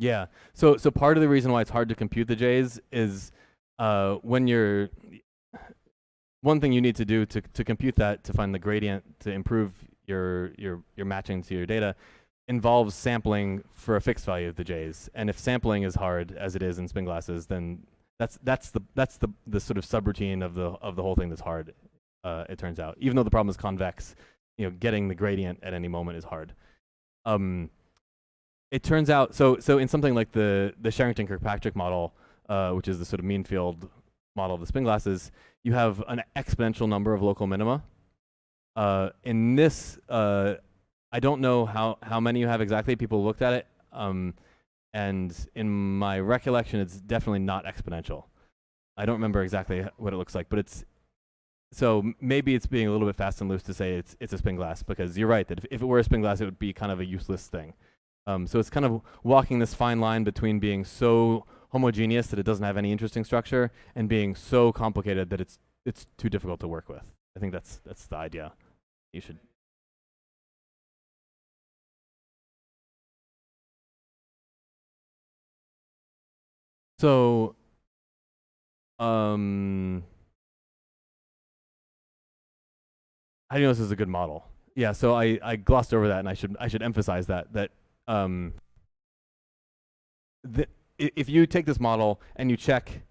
Yeah. So part of the reason why it's hard to compute the J's is when you're one thing you need to do to compute that, to find the gradient to improve your matching to your data, involves sampling for a fixed value of the J's. And if sampling is hard, as it is in spin glasses, then that's the sort of subroutine of the whole thing that's hard. It turns out, even though the problem is convex, getting the gradient at any moment is hard. It turns out, so in something like the Sherrington-Kirkpatrick model, which is the sort of mean field model of the spin glasses, you have an exponential number of local minima. In this, I don't know how many you have exactly. People looked at it, and in my recollection, it's definitely not exponential. I don't remember exactly what it looks like, but so maybe it's being a little bit fast and loose to say it's a spin glass, because you're right that if it were a spin glass, it would be kind of a useless thing. So it's kind of walking this fine line between being so homogeneous that it doesn't have any interesting structure and being so complicated that it's too difficult to work with. I think that's the idea. You should. So, how do you know this is a good model? Yeah, so I glossed over that, and I should emphasize that if you take this model and you check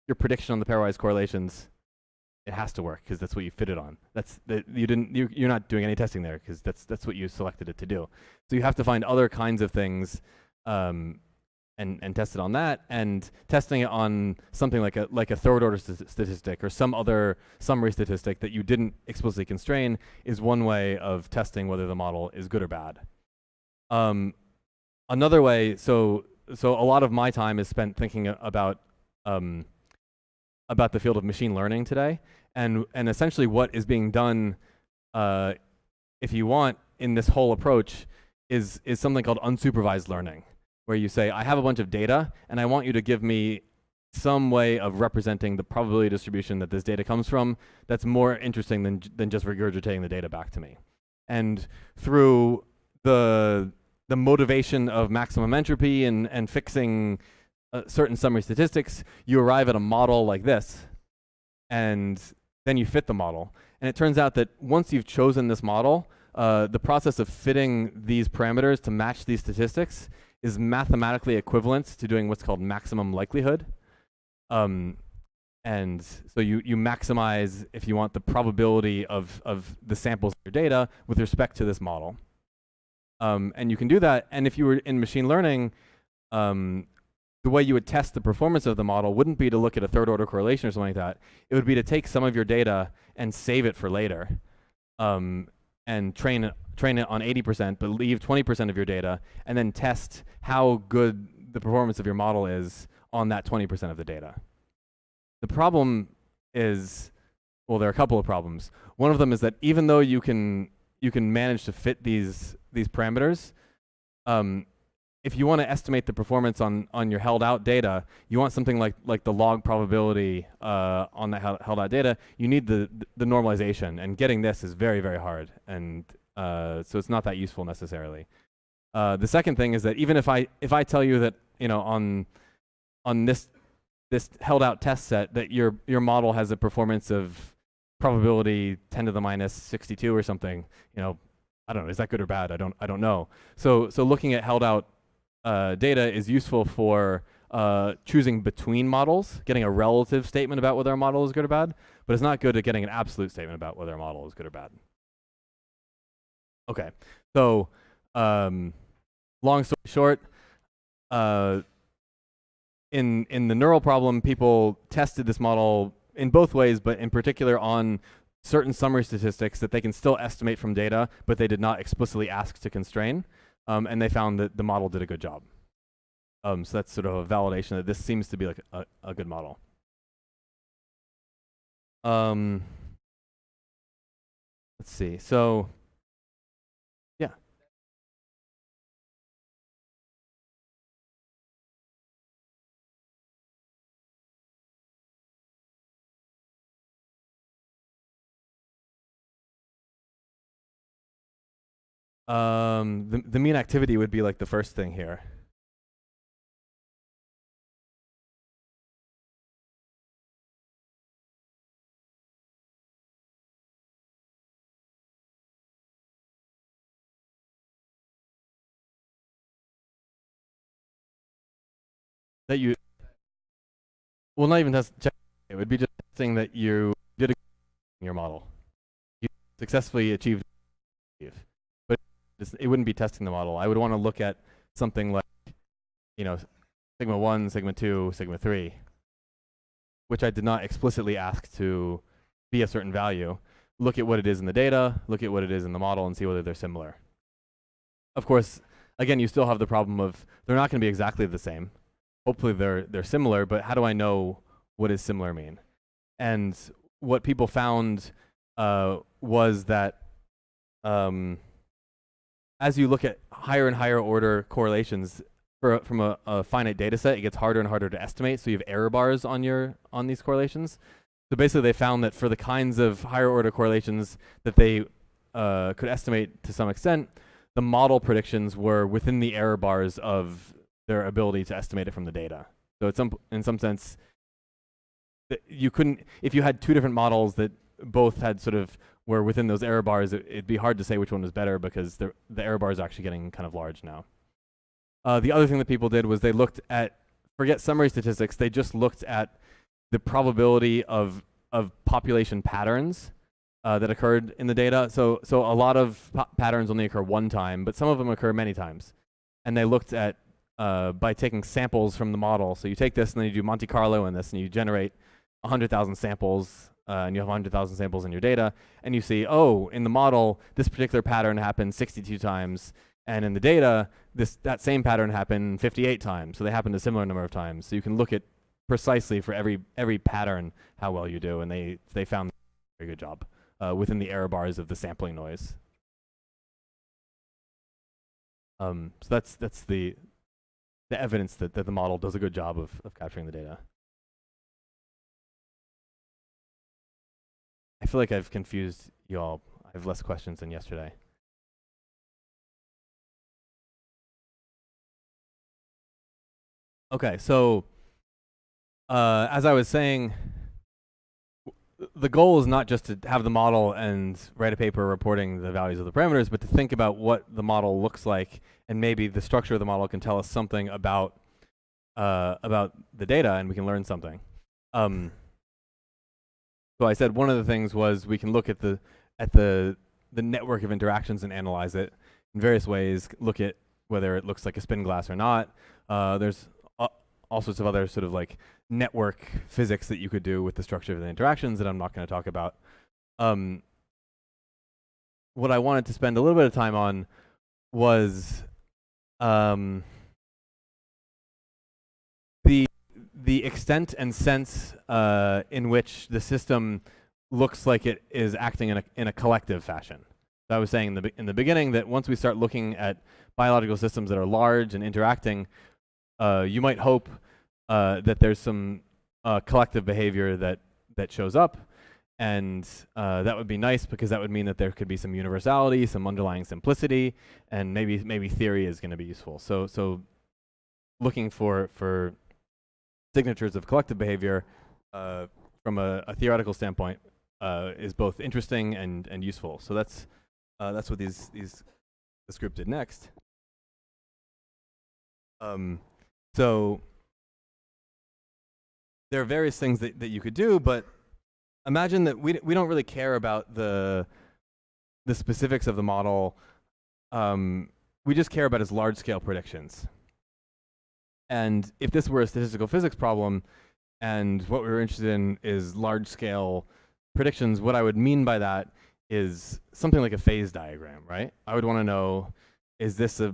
your prediction on the pairwise correlations, it has to work because that's what you fit it on. You're not doing any testing there because that's what you selected it to do. So you have to find other kinds of things and test it on that, and testing it on something like a third order statistic or some other summary statistic that you didn't explicitly constrain is one way of testing whether the model is good or bad. Another way, so a lot of my time is spent thinking about the field of machine learning today, and essentially what is being done, if you want, in this whole approach is something called unsupervised learning, where you say, I have a bunch of data, and I want you to give me some way of representing the probability distribution that this data comes from that's more interesting than just regurgitating the data back to me. And through the motivation of maximum entropy and fixing certain summary statistics, you arrive at a model like this, and then you fit the model. And it turns out that once you've chosen this model, the process of fitting these parameters to match these statistics is mathematically equivalent to doing what's called maximum likelihood. And so you maximize, if you want, the probability of the samples of your data with respect to this model. And you can do that. And if you were in machine learning, the way you would test the performance of the model wouldn't be to look at a third order correlation or something like that. It would be to take some of your data and save it for later, and train it on 80%, but leave 20% of your data, and then test how good the performance of your model is on that 20% of the data. The problem is, well, there are a couple of problems. One of them is that even though you can manage to fit these parameters, if you want to estimate the performance on your held out data, you want something like the log probability on the held out data. You need the normalization, and getting this is very, very hard, and so it's not that useful necessarily. The second thing is that even if I tell you that on this held out test set that your model has a performance of probability 10 to the minus 62 or something, I don't know, is that good or bad? I don't know. So looking at held out data is useful for choosing between models, getting a relative statement about whether a model is good or bad, but it's not good at getting an absolute statement about whether a model is good or bad. Okay, so long story short, in the neural problem, people tested this model in both ways, but in particular on certain summary statistics that they can still estimate from data, but they did not explicitly ask to constrain, and they found that the model did a good job. So that's sort of a validation that this seems to be like a good model. Let's see. So, yeah. The mean activity would be like the first thing here. That you, well, not even check. It would be just testing that you did a in your model. You successfully achieved, but it wouldn't be testing the model. I would want to look at something like, you know, sigma 1, sigma 2, sigma 3, which I did not explicitly ask to be a certain value. Look at what it is in the data, look at what it is in the model, and see whether they're similar. Of course, again, you still have the problem of they're not going to be exactly the same. Hopefully they're similar, but how do I know what does similar mean? And what people found was that as you look at higher and higher order correlations from a finite data set, it gets harder and harder to estimate. So you have error bars on these correlations. So basically they found that for the kinds of higher order correlations that they could estimate to some extent, the model predictions were within the error bars of their ability to estimate it from the data. So it's in some sense, you couldn't, if you had two different models that both had sort of were within those error bars, it'd be hard to say which one was better because the error bars are actually getting kind of large now. The other thing that people did was they looked at, forget summary statistics, they just looked at the probability of population patterns that occurred in the data. So a lot of patterns only occur one time, but some of them occur many times. And they looked at, by taking samples from the model. So you take this and then you do Monte Carlo in this and you generate 100,000 samples and you have 100,000 samples in your data and you see, oh, in the model, this particular pattern happened 62 times and in the data, that same pattern happened 58 times. So they happened a similar number of times. So you can look at precisely for every pattern how well you do, and they found a very good job within the error bars of the sampling noise. So that's the evidence that the model does a good job of capturing the data. I feel like I've confused you all. I have less questions than yesterday. Okay, so as I was saying, the goal is not just to have the model and write a paper reporting the values of the parameters, but to think about what the model looks like, and maybe the structure of the model can tell us something about the data, and we can learn something. So I said one of the things was we can look at the network of interactions and analyze it in various ways. Look at whether it looks like a spin glass or not. There's all sorts of other sort of like network physics that you could do with the structure of the interactions that I'm not going to talk about. What I wanted to spend a little bit of time on was the extent and sense in which the system looks like it is acting in a collective fashion. So I was saying in the beginning that once we start looking at biological systems that are large and interacting, you might hope that there's some collective behavior that shows up, and that would be nice because that would mean that there could be some universality, some underlying simplicity, and maybe theory is going to be useful. So looking for signatures of collective behavior from a theoretical standpoint is both interesting and useful. So that's what this group did next. So there are various things that you could do, but imagine that we don't really care about the specifics of the model. We just care about its large-scale predictions. And if this were a statistical physics problem, and what we were interested in is large-scale predictions, what I would mean by that is something like a phase diagram, right? I would want to know, is this a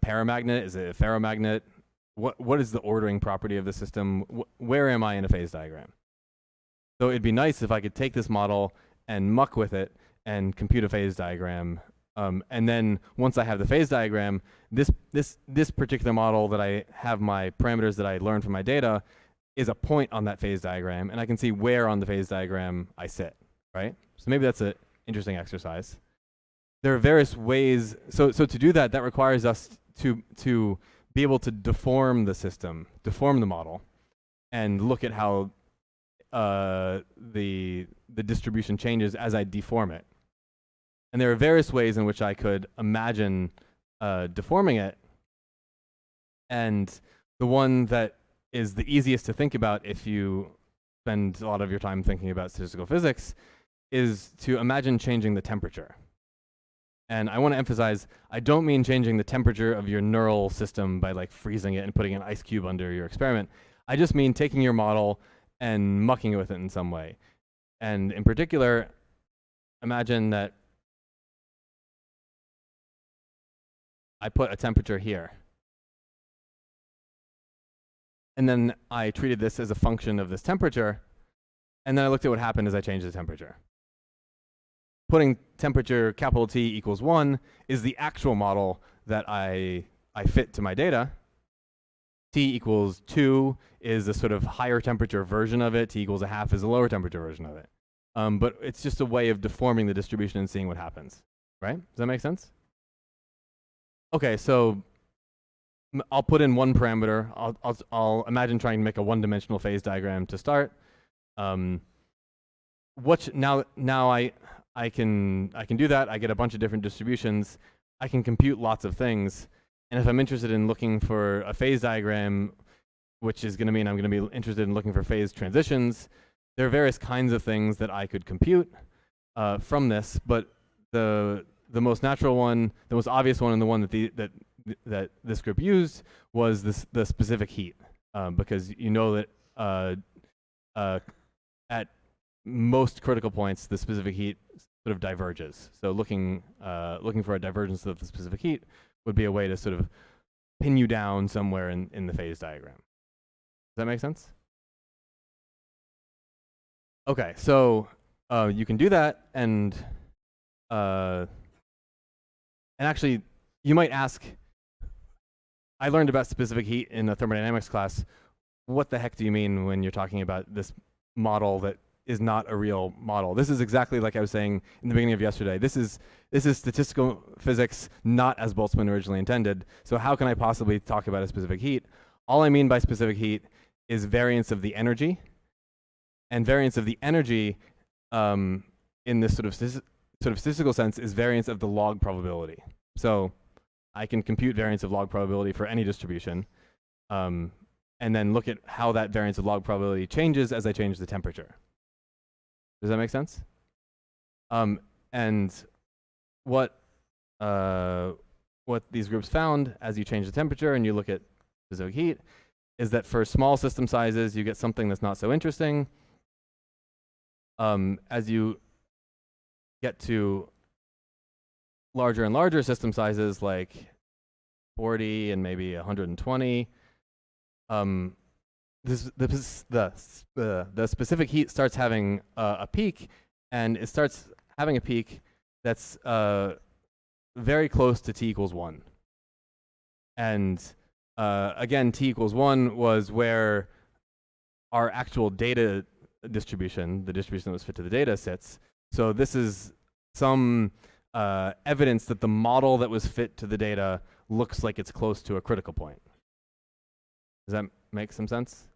paramagnet? Is it a ferromagnet? What is the ordering property of the system? Where am I in a phase diagram? So it'd be nice if I could take this model and muck with it and compute a phase diagram. And then once I have the phase diagram, this particular model that I have my parameters that I learned from my data is a point on that phase diagram, and I can see where on the phase diagram I sit, right? So maybe that's an interesting exercise. There are various ways. So to do that, that requires us to be able to deform the system, deform the model, and look at how the distribution changes as I deform it. And there are various ways in which I could imagine deforming it. And the one that is the easiest to think about if you spend a lot of your time thinking about statistical physics is to imagine changing the temperature. And I want to emphasize, I don't mean changing the temperature of your neural system by like freezing it and putting an ice cube under your experiment. I just mean taking your model and mucking with it in some way. And in particular, imagine that I put a temperature here. And then I treated this as a function of this temperature. And then I looked at what happened as I changed the temperature. Putting temperature capital T equals 1 is the actual model that I fit to my data. T equals 2 is a sort of higher temperature version of it. T equals 1/2 is a lower temperature version of it. But it's just a way of deforming the distribution and seeing what happens, right? Does that make sense? Okay, so I'll put in one parameter. I'll imagine trying to make a one-dimensional phase diagram to start. Now I can do that. I get a bunch of different distributions. I can compute lots of things. And if I'm interested in looking for a phase diagram, which is going to mean I'm going to be interested in looking for phase transitions, there are various kinds of things that I could compute from this. But the most natural one, the most obvious one, and the one that this group used was the specific heat, because you know that at most critical points, the specific heat sort of diverges. So looking for a divergence of the specific heat would be a way to sort of pin you down somewhere in the phase diagram. Does that make sense? Okay, so you can do that, and actually, you might ask, I learned about specific heat in a thermodynamics class. What the heck do you mean when you're talking about this model that is not a real model? This is exactly like I was saying in the beginning of yesterday. This is statistical physics, not as Boltzmann originally intended. So how can I possibly talk about a specific heat? All I mean by specific heat is variance of the energy. And variance of the energy in this sort of statistical sense is variance of the log probability. So I can compute variance of log probability for any distribution, and then look at how that variance of log probability changes as I change the temperature. Does that make sense? And what these groups found as you change the temperature and you look at specific heat is that for small system sizes, you get something that's not so interesting. As you get to larger and larger system sizes, like 40 and maybe 120, the specific heat starts having a peak, and it starts having a peak that's very close to T equals 1. And again, T equals 1 was where our actual data distribution, the distribution that was fit to the data, sits. So this is some evidence that the model that was fit to the data looks like it's close to a critical point. Does that make some sense?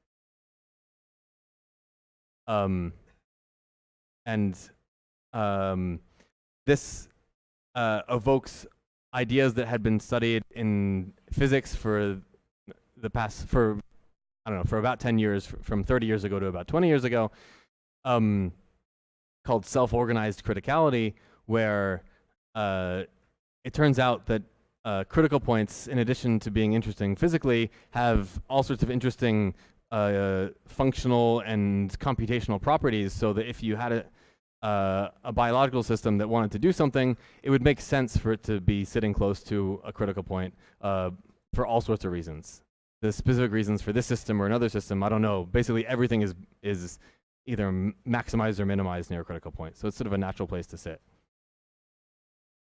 This evokes ideas that had been studied in physics for I don't know, for about 10 years, from 30 years ago to about 20 years ago, called self-organized criticality, where it turns out that critical points, in addition to being interesting physically, have all sorts of interesting functional and computational properties, so that if you had a biological system that wanted to do something, it would make sense for it to be sitting close to a critical point for all sorts of reasons. The specific reasons for this system or another system, I don't know. Basically, everything is either maximized or minimized near a critical point. So it's sort of a natural place to sit.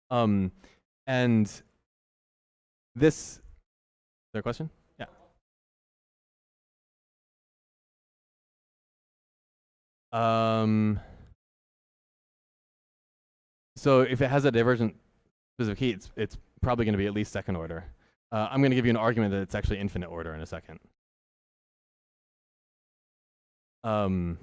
And this, is there a question? Yeah. So if it has a divergent specific heat, it's probably going to be at least second order. I'm going to give you an argument that it's actually infinite order in a second. So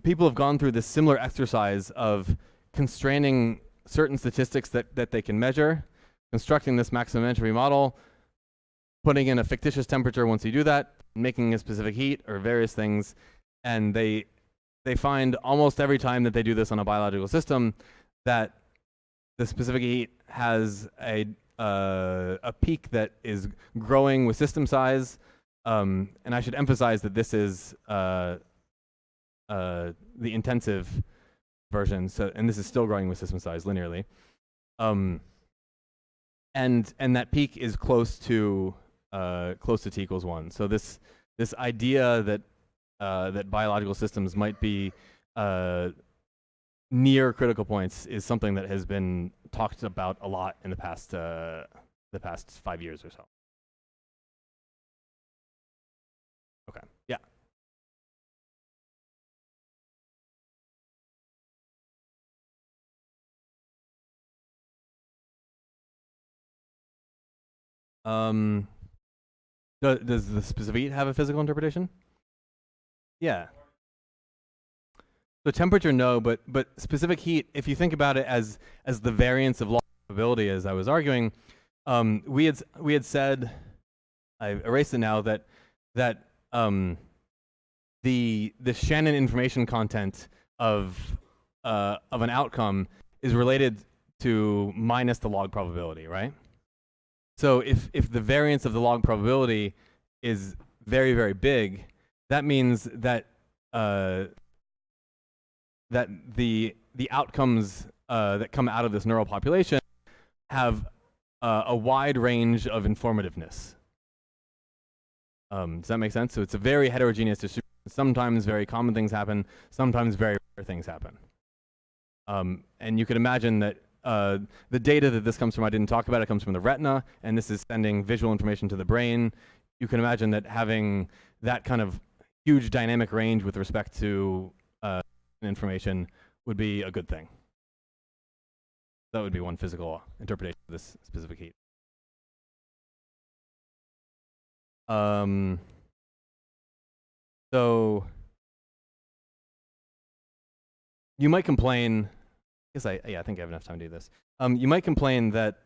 people have gone through this similar exercise of constraining certain statistics that they can measure, constructing this maximum entropy model, putting in a fictitious temperature once you do that, making a specific heat or various things, and they find almost every time that they do this on a biological system that the specific heat has a peak that is growing with system size, and I should emphasize that this is the intensive version, and this is still growing with system size linearly, and that peak is close to t equals 1. So this idea that that biological systems might be near critical points is something that has been talked about a lot in the past 5 years or so. Okay. Yeah. Does the specific heat have a physical interpretation? Yeah. So temperature, no, but specific heat, if you think about it as the variance of log probability, as I was arguing, we had said, I've erased it now, that the Shannon information content of an outcome is related to minus the log probability, right? So if the variance of the log probability is very, very big, that means that that the outcomes that come out of this neural population have a wide range of informativeness. Does that make sense? So it's a very heterogeneous distribution. Sometimes very common things happen. Sometimes very rare things happen. And you could imagine that the data that this comes from, I didn't talk about, it comes from the retina, and this is sending visual information to the brain. You can imagine that having that kind of huge dynamic range with respect to information would be a good thing. That would be one physical interpretation of this specific heat. So you might complain, I think I have enough time to do this. You might complain that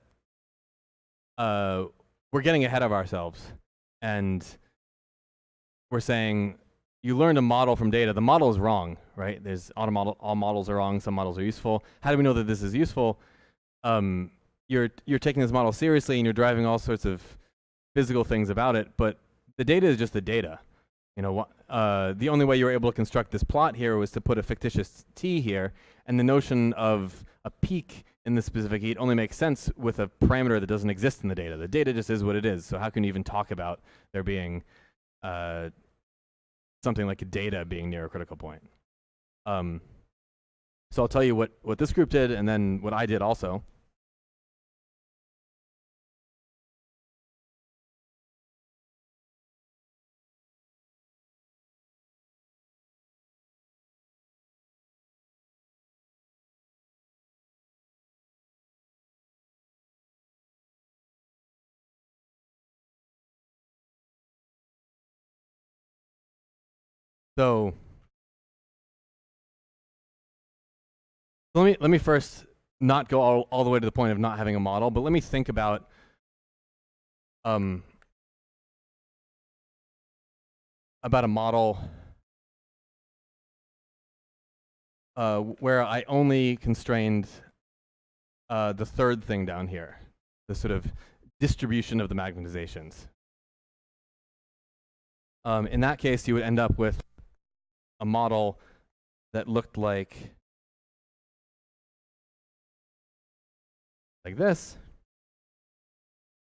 we're getting ahead of ourselves, and we're saying, you learned a model from data. The model is wrong, right? There's all models are wrong. Some models are useful. How do we know that this is useful? You're taking this model seriously, and you're driving all sorts of physical things about it. But the data is just the data. You know, the only way you were able to construct this plot here was to put a fictitious t here, and the notion of a peak in the specific heat only makes sense with a parameter that doesn't exist in the data. The data just is what it is. So how can you even talk about there being something like data being near a critical point? So I'll tell you what this group did, and then what I did also. So let me first not go all the way to the point of not having a model, but let me think about about a model where I only constrained the third thing down here, the sort of distribution of the magnetizations. In that case, you would end up with a model that looked like this.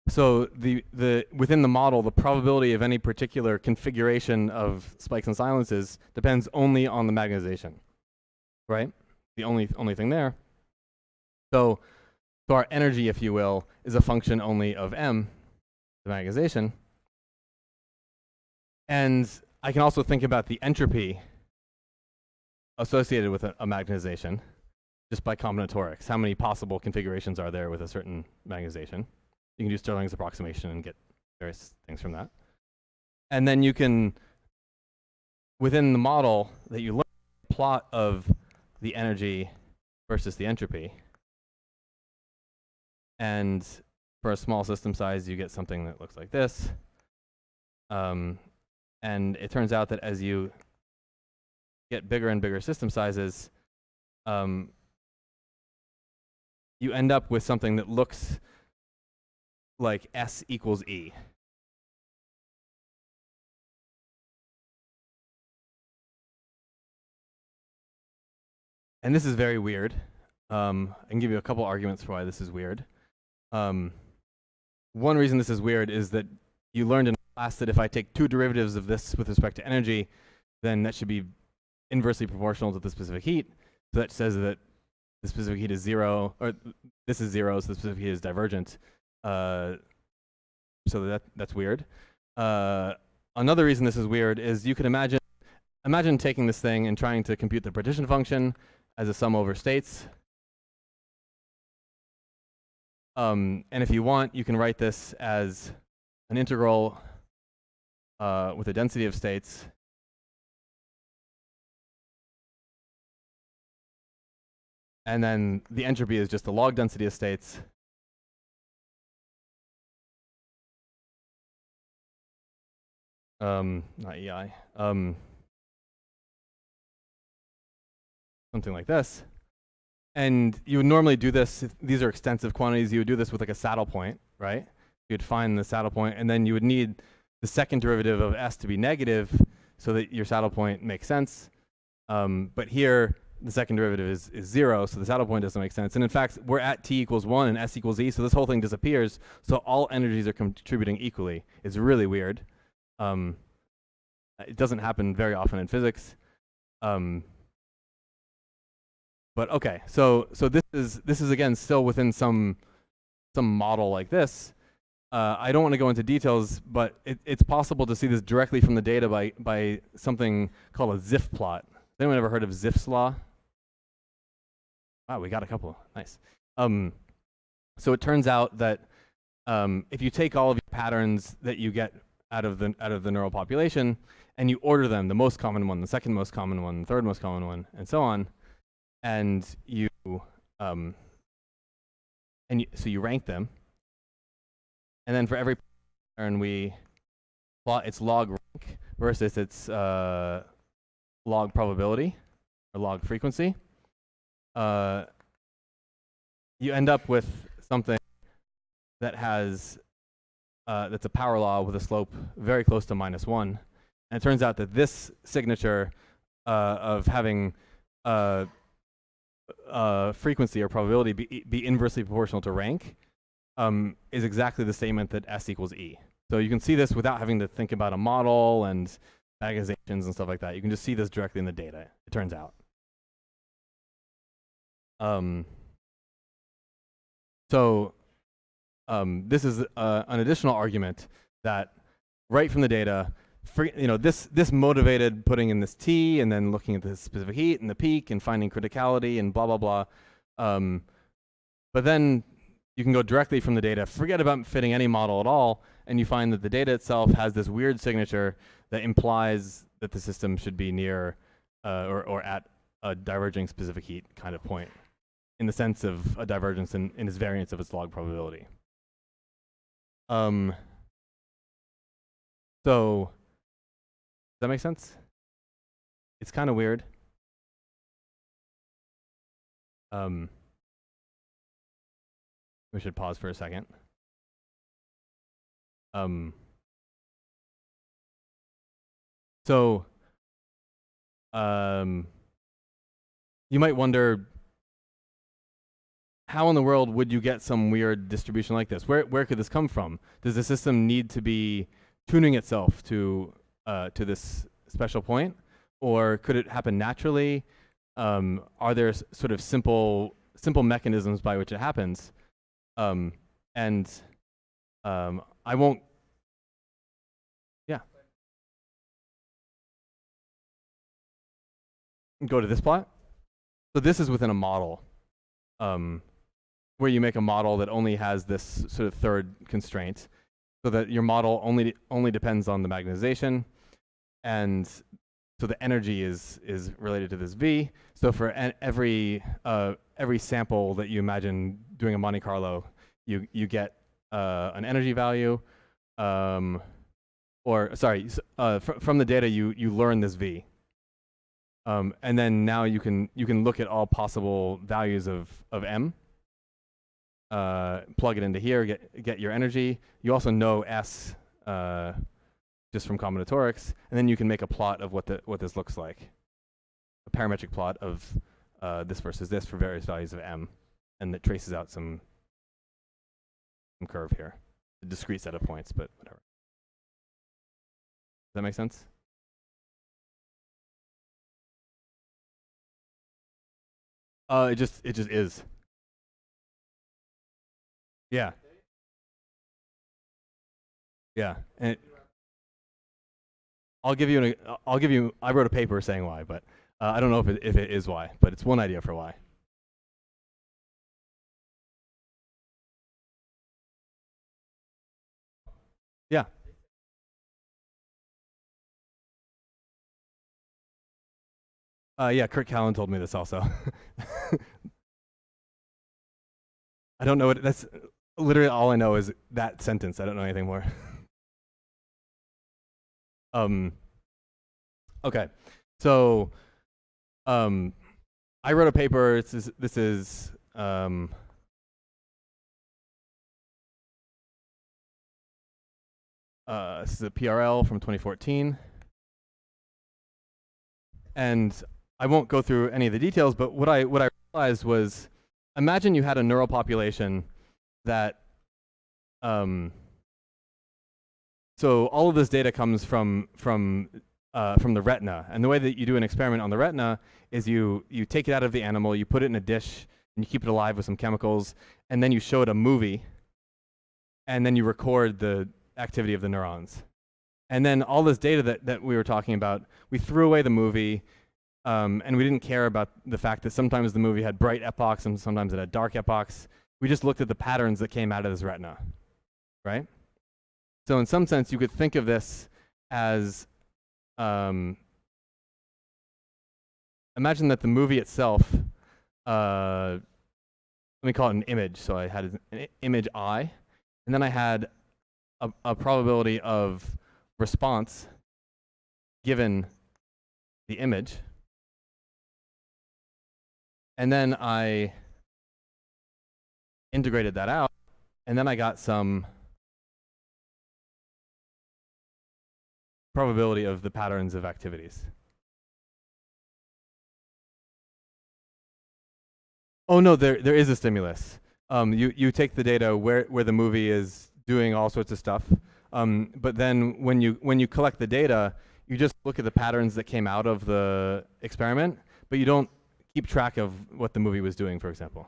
So within the model, the probability of any particular configuration of spikes and silences depends only on the magnetization, right? The only thing there. So our energy, if you will, is a function only of m, the magnetization. And I can also think about the entropy associated with a magnetization just by combinatorics. How many possible configurations are there with a certain magnetization? You can do Stirling's approximation and get various things from that. And then you can, within the model that you learn, plot of the energy versus the entropy. And for a small system size, you get something that looks like this. And it turns out that as you get bigger and bigger system sizes, you end up with something that looks like S equals E. And this is very weird. I can give you a couple arguments for why this is weird. One reason this is weird is that you learned in class that if I take two derivatives of this with respect to energy, then that should be inversely proportional to the specific heat. So that says that the specific heat is 0, or this is 0, so the specific heat is divergent. So that's weird. Another reason this is weird is you could imagine taking this thing and trying to compute the partition function as a sum over states. And if you want, you can write this as an integral with a density of states. And then the entropy is just the log density of states. Not EI. Something like this. And you would normally do this, if these are extensive quantities, you would do this with like a saddle point, right? You'd find the saddle point, and then you would need the second derivative of S to be negative so that your saddle point makes sense. But here, the second derivative is 0, so the saddle point doesn't make sense. And in fact, we're at t equals 1 and S equals E, so this whole thing disappears. So all energies are contributing equally. It's really weird. It doesn't happen very often in physics. But okay, so this is again still within some model like this. I don't want to go into details, but it's possible to see this directly from the data by something called a Ziff plot. Has anyone ever heard of Ziff's law? Wow, we got a couple. Nice. So it turns out that if you take all of your patterns that you get out of the neural population and you order them, the most common one, the second most common one, the third most common one, and so on, and so you rank them, and then for every pattern we plot its log rank versus its log probability or log frequency. You end up with something that has that's a power law with a slope very close to -1. And it turns out that this signature of having frequency or probability be inversely proportional to rank is exactly the statement that S equals E. So you can see this without having to think about a model and magnetizations and stuff like that. You can just see this directly in the data, it turns out. This is an additional argument that right from the data, this motivated putting in this T and then looking at the specific heat and the peak and finding criticality and blah, blah, blah. But then you can go directly from the data, forget about fitting any model at all, and you find that the data itself has this weird signature that implies that the system should be near or at a diverging specific heat kind of point in the sense of a divergence in its variance of its log probability. that make sense? It's kind of weird. We should pause for a second. So you might wonder, how in the world would you get some weird distribution like this? Where could this come from? Does the system need to be tuning itself to this special point, or could it happen naturally? Are there sort of simple mechanisms by which it happens? I won't. Yeah. Go to this plot. So this is within a model, where you make a model that only has this sort of third constraint, so that your model only depends on the magnetization, and so the energy is related to this V. So for every sample that you imagine doing a Monte Carlo, you get an energy value, from the data you learn this V. And then now you can look at all possible values of M, plug it into here, get your energy. You also know S just from combinatorics, and then you can make a plot of what this looks like, a parametric plot of this versus this for various values of M, and that traces out some curve here, a discrete set of points, but whatever. Does that make sense? It just is. Yeah. Yeah. And I wrote a paper saying why, but I don't know if it is why, but it's one idea for why. Yeah. Yeah, Kurt Callan told me this also. I don't know that's literally all I know is that sentence. I don't know anything more. Okay, so I wrote a paper. This is a PRL from 2014, and I won't go through any of the details, but what I realized was, imagine you had a neural population that, so all of this data comes from the retina, and the way that you do an experiment on the retina is you take it out of the animal, you put it in a dish, and you keep it alive with some chemicals, and then you show it a movie, and then you record the activity of the neurons. And then all this data that we were talking about, we threw away the movie, and we didn't care about the fact that sometimes the movie had bright epochs and sometimes it had dark epochs. We just looked at the patterns that came out of this retina, right? So in some sense, you could think of this as, imagine that the movie itself, let me call it an image. So I had an image I, and then I had a probability of response given the image. And then I integrated that out, and then I got some probability of the patterns of activities. Oh no, there is a stimulus. You take the data where the movie is doing all sorts of stuff, but then when you collect the data, you just look at the patterns that came out of the experiment, but you don't keep track of what the movie was doing, for example.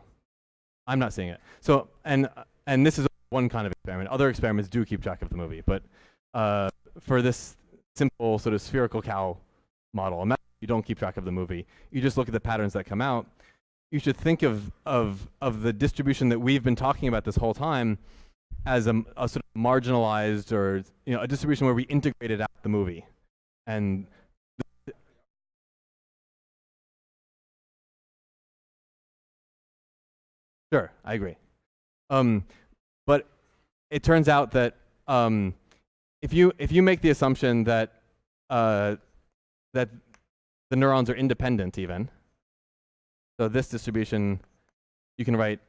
I'm not seeing it. So, and this is one kind of experiment. Other experiments do keep track of the movie, but for this simple sort of spherical cow model, imagine you don't keep track of the movie. You just look at the patterns that come out. You should think of the distribution that we've been talking about this whole time as a sort of marginalized, or a distribution where we integrated out the movie. And sure, I agree. But it turns out that if you make the assumption that that the neurons are independent even. So this distribution you can write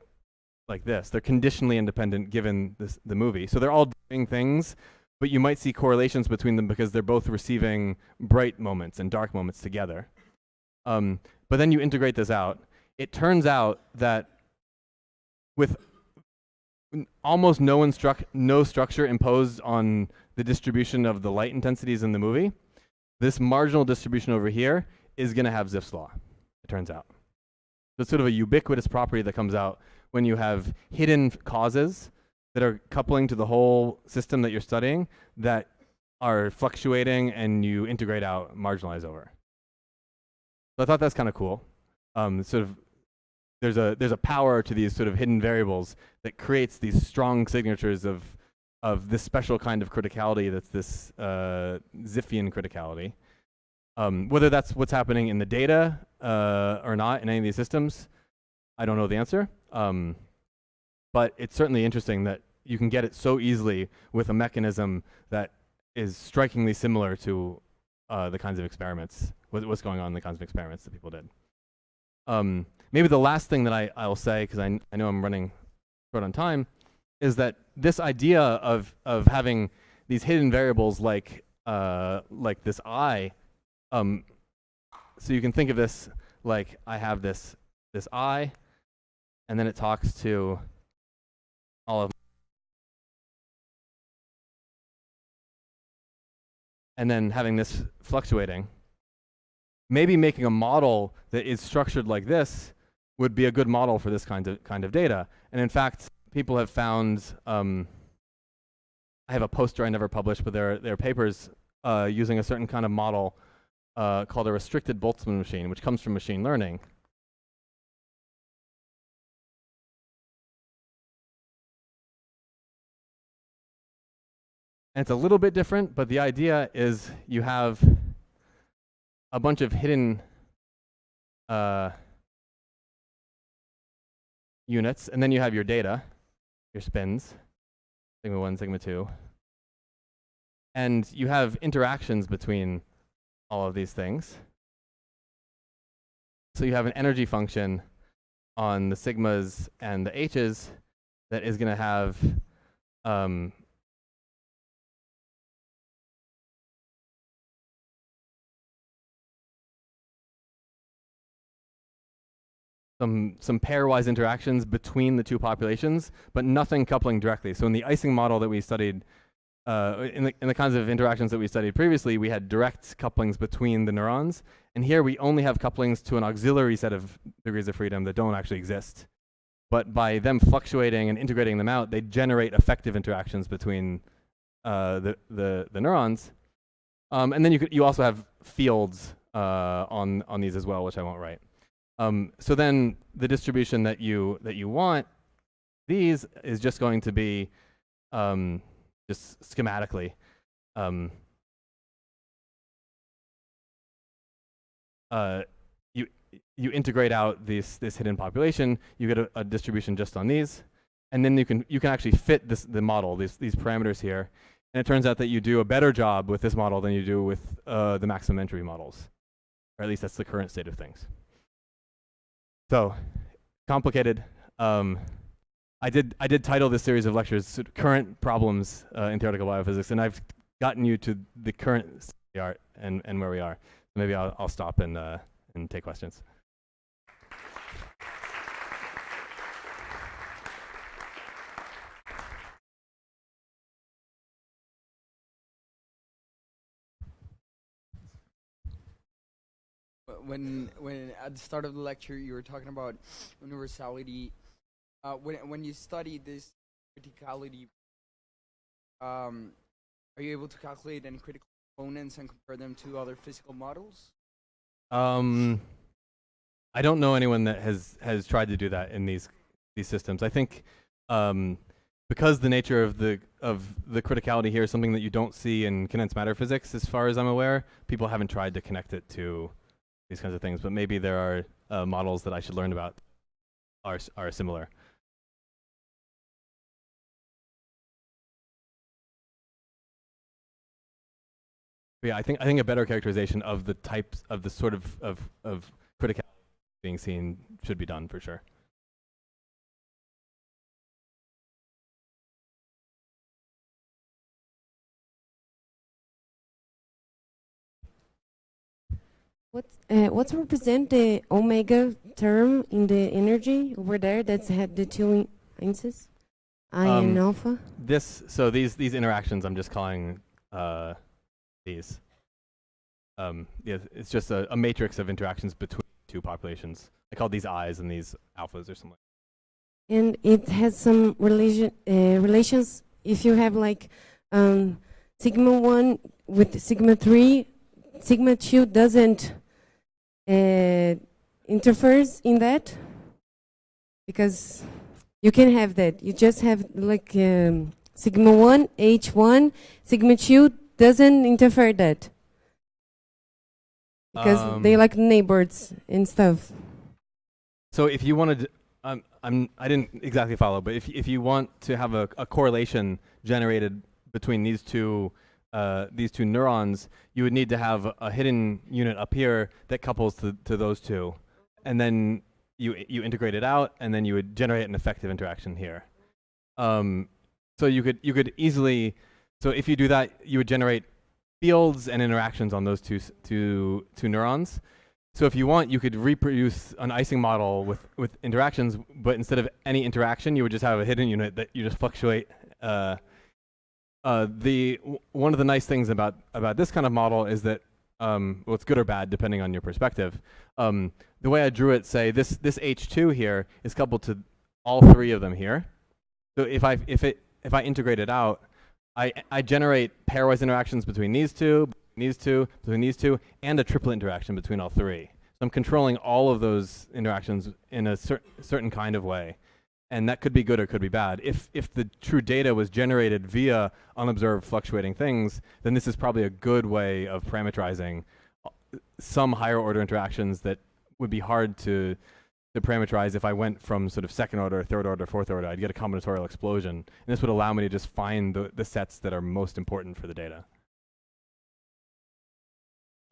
like this. They're conditionally independent given the movie. So they're all doing things, but you might see correlations between them because they're both receiving bright moments and dark moments together. But then you integrate this out. It turns out that with almost no structure imposed on the distribution of the light intensities in the movie, this marginal distribution over here is going to have Zipf's law, it turns out. So it's sort of a ubiquitous property that comes out when you have hidden causes that are coupling to the whole system that you're studying that are fluctuating and you integrate out, marginalize over. So I thought that's kind of cool. Sort of there's a power to these sort of hidden variables that creates these strong signatures of this special kind of criticality that's this Zipfian criticality. Whether that's what's happening in the data or not in any of these systems, I don't know the answer. But it's certainly interesting that you can get it so easily with a mechanism that is strikingly similar to the kinds of experiments, what's going on in the kinds of experiments that people did. Maybe the last thing that I'll say, because I know I'm running short on time, is that this idea of having these hidden variables like this I, so you can think of this like I have this I, and then it talks to all of, and then having this fluctuating. Maybe making a model that is structured like this would be a good model for this kind of data. And in fact, people have found, I have a poster I never published, but there are papers using a certain kind of model called a restricted Boltzmann machine, which comes from machine learning. And it's a little bit different, but the idea is you have a bunch of hidden units, and then you have your data, your spins, sigma 1, sigma 2. And you have interactions between all of these things. So you have an energy function on the sigmas and the h's that is going to have some pairwise interactions between the two populations, but nothing coupling directly. So in the Ising model that we studied, in the kinds of interactions that we studied previously, we had direct couplings between the neurons. And here we only have couplings to an auxiliary set of degrees of freedom that don't actually exist. But by them fluctuating and integrating them out, they generate effective interactions between the neurons. And then you also have fields on these as well, which I won't write. So then the distribution that you want, these is just going to be just schematically. You integrate out this hidden population, you get a distribution just on these, and then you can actually fit the model, these parameters here, and it turns out that you do a better job with this model than you do with the maximum entropy models, or at least that's the current state of things. So complicated. I did title this series of lectures "Current Problems in Theoretical Biophysics," and I've gotten you to the current state of the art and where we are. Maybe I'll stop and take questions. When at the start of the lecture you were talking about universality, when you study this criticality, are you able to calculate any critical components and compare them to other physical models? I don't know anyone that has tried to do that in these systems. I think because the nature of the criticality here is something that you don't see in condensed matter physics, as far as I'm aware, people haven't tried to connect it to these kinds of things. But maybe there are models that I should learn about are similar. Yeah, I think a better characterization of the types of the sort of criticality being seen should be done for sure. What's represent the omega term in the energy over there that's had the two instances, I and alpha? These interactions I'm just calling these. Yeah, it's just a matrix of interactions between two populations. I call these I's and these alphas or something. And it has some relations. If you have like sigma 1 with sigma 3, sigma 2 doesn't interferes in that, because you can have that. You just have like sigma 1, H1, sigma 2 doesn't interfere that. Because they like neighbors and stuff. So if you wanted, I didn't exactly follow, but if you want to have a correlation generated between these two neurons, you would need to have a hidden unit up here that couples to those two, and then you integrate it out, and then you would generate an effective interaction here. So you could easily, so if you do that, you would generate fields and interactions on those two neurons. So if you want, you could reproduce an Ising model with interactions, but instead of any interaction, you would just have a hidden unit that you just fluctuate. One of the nice things about this kind of model is that, well, it's good or bad depending on your perspective. The way I drew it, say this H2 here is coupled to all three of them here. So if I integrate it out, I generate pairwise interactions between these two, between these two, and a triplet interaction between all three. So I'm controlling all of those interactions in a certain kind of way. And that could be good or could be bad. If the true data was generated via unobserved fluctuating things, then this is probably a good way of parameterizing some higher order interactions that would be hard to parameterize if I went from sort of second order, third order, fourth order. I'd get a combinatorial explosion. And this would allow me to just find the sets that are most important for the data.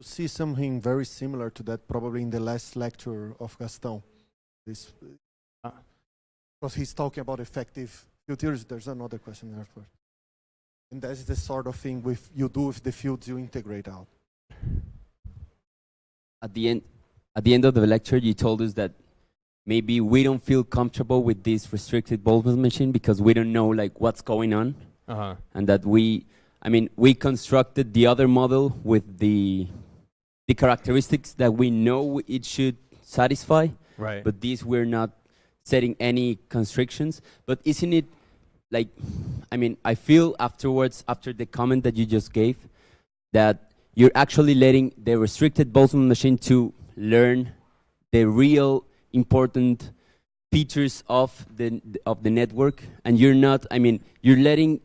See something very similar to that probably in the last lecture of Gaston. This, because he's talking about effective field theories. There's another question there first. And that's the sort of thing you do with the fields you integrate out. At the end of the lecture, you told us that maybe we don't feel comfortable with this restricted Boltzmann machine because we don't know like what's going on, and that we constructed the other model with the characteristics that we know it should satisfy. Right. But these we're not setting any constrictions. But isn't it like, I feel afterwards, after the comment that you just gave, that you're actually letting the restricted Boltzmann machine to learn the real important features of the network, and you're not, you're letting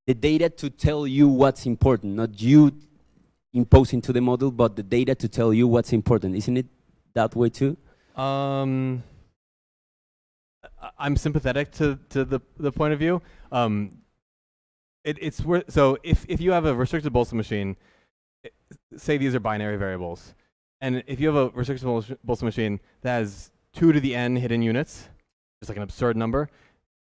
the data to tell you what's important, not you imposing to the model, but the data to tell you what's important. Isn't it that way too? I'm sympathetic to the point of view. It's worth, so if you have a restricted Boltzmann machine, say these are binary variables, and if you have a restricted Boltzmann machine that has 2 to the n hidden units, just like an absurd number,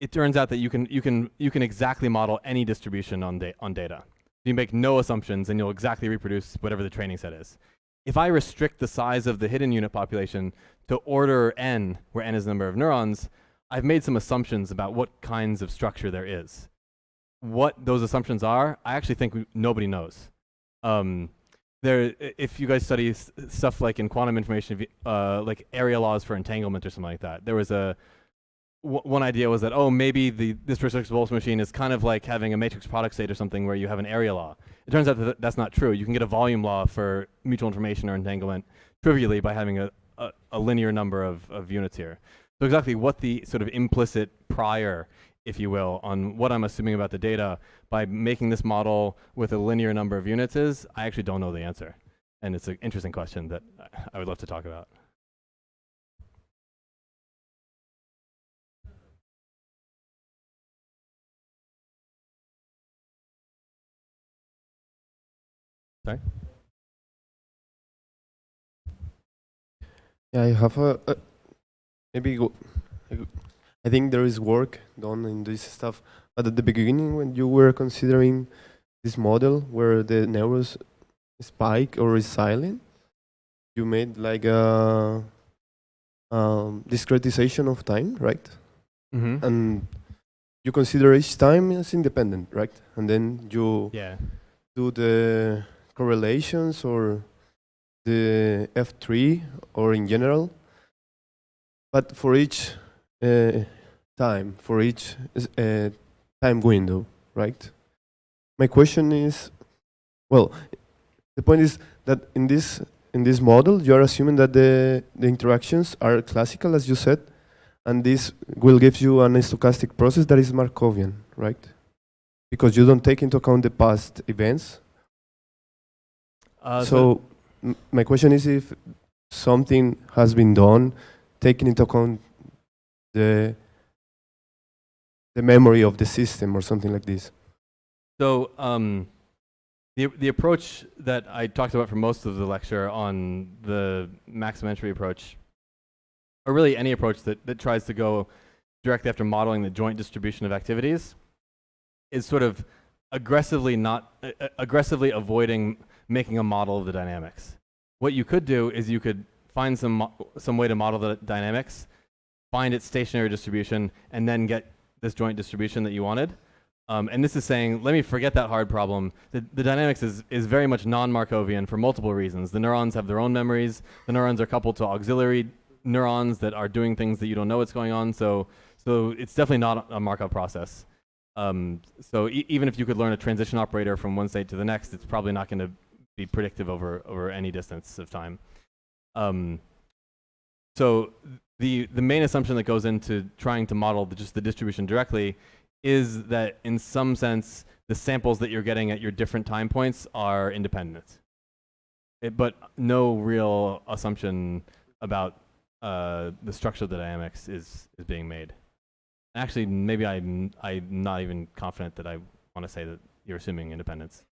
it turns out that you can exactly model any distribution on data. You make no assumptions, and you'll exactly reproduce whatever the training set is. If I restrict the size of the hidden unit population to order n, where n is the number of neurons, I've made some assumptions about what kinds of structure there is. What those assumptions are, I actually think nobody knows. If you guys study stuff like in quantum information, like area laws for entanglement or something like that, there was one idea was that, oh, maybe this restricted Boltzmann machine is kind of like having a matrix product state or something where you have an area law. It turns out that that's not true. You can get a volume law for mutual information or entanglement trivially by having a linear number of units here. So exactly what the sort of implicit prior, if you will, on what I'm assuming about the data by making this model with a linear number of units is, I actually don't know the answer. And it's an interesting question that I would love to talk about. Sorry? Yeah, I have maybe I think there is work done in this stuff, but at the beginning when you were considering this model where the neurons spike or is silent, you made like a discretization of time, right? Mm-hmm. And you consider each time as independent, right? And then you Yeah. do the correlations or the F3 or in general, but for each time, for each time window, right? My question is, well, the point is that in this model, you are assuming that the interactions are classical, as you said, and this will give you an stochastic process that is Markovian, right? Because you don't take into account the past events. So my question is if something has been done, taking into account the memory of the system or something like this. So the approach that I talked about for most of the lecture on the maximum entropy approach, or really any approach that tries to go directly after modeling the joint distribution of activities, is sort of aggressively avoiding making a model of the dynamics. What you could do is you could find some way to model the dynamics, find its stationary distribution, and then get this joint distribution that you wanted. And this is saying, let me forget that hard problem. The dynamics is very much non-Markovian for multiple reasons. The neurons have their own memories. The neurons are coupled to auxiliary neurons that are doing things that you don't know what's going on. So it's definitely not a Markov process. So even if you could learn a transition operator from one state to the next, it's probably not going to be predictive over any distance of time. So the main assumption that goes into trying to model just the distribution directly is that in some sense the samples that you're getting at your different time points are independent. But no real assumption about the structure of the dynamics is being made. Actually, maybe I'm not even confident that I want to say that you're assuming independence.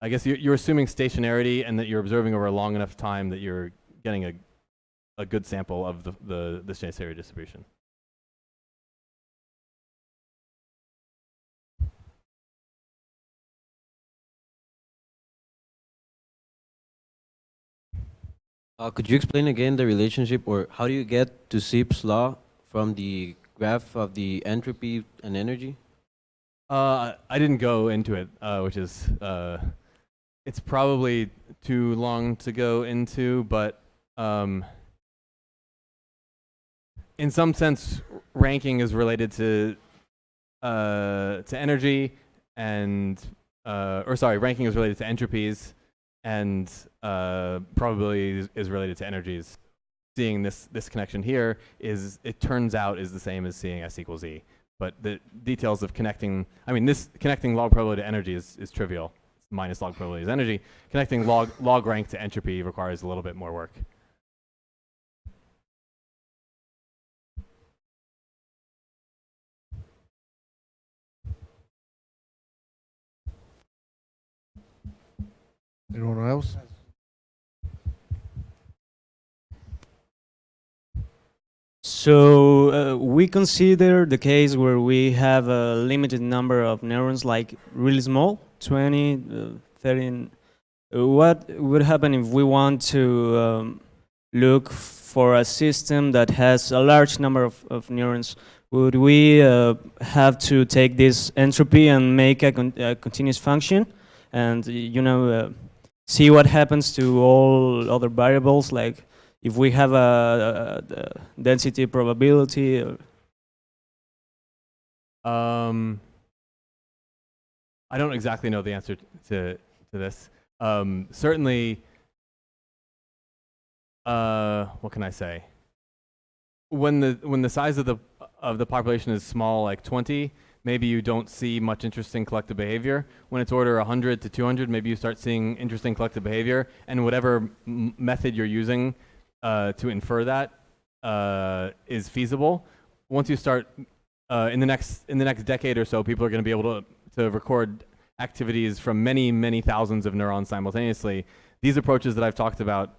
I guess you're assuming stationarity and that you're observing over a long enough time that you're getting a good sample of the stationary distribution. Could you explain again the relationship, or how do you get to Zipf's law from the graph of the entropy and energy? I didn't go into it, which is it's probably too long to go into, but in some sense, ranking is related to energy, and ranking is related to entropies, and probability is related to energies. Seeing this connection here it turns out is the same as seeing S equals E. But the details of connecting, this connecting log probability to energy is trivial. It's minus log probability is energy. Connecting log rank to entropy requires a little bit more work. Anyone else? So we consider the case where we have a limited number of neurons, like really small, 20, 30. What would happen if we want to look for a system that has a large number of neurons? Would we have to take this entropy and make a continuous function, and see what happens to all other variables, like if we have a density probability? I don't exactly know the answer to this. Certainly, what can I say? When the size of the population is small, like 20, maybe you don't see much interesting collective behavior. When it's order 100 to 200, maybe you start seeing interesting collective behavior, and whatever method you're using to infer that is feasible. Once you start in the next decade or so, people are going to be able to record activities from many, many thousands of neurons simultaneously, these approaches that I've talked about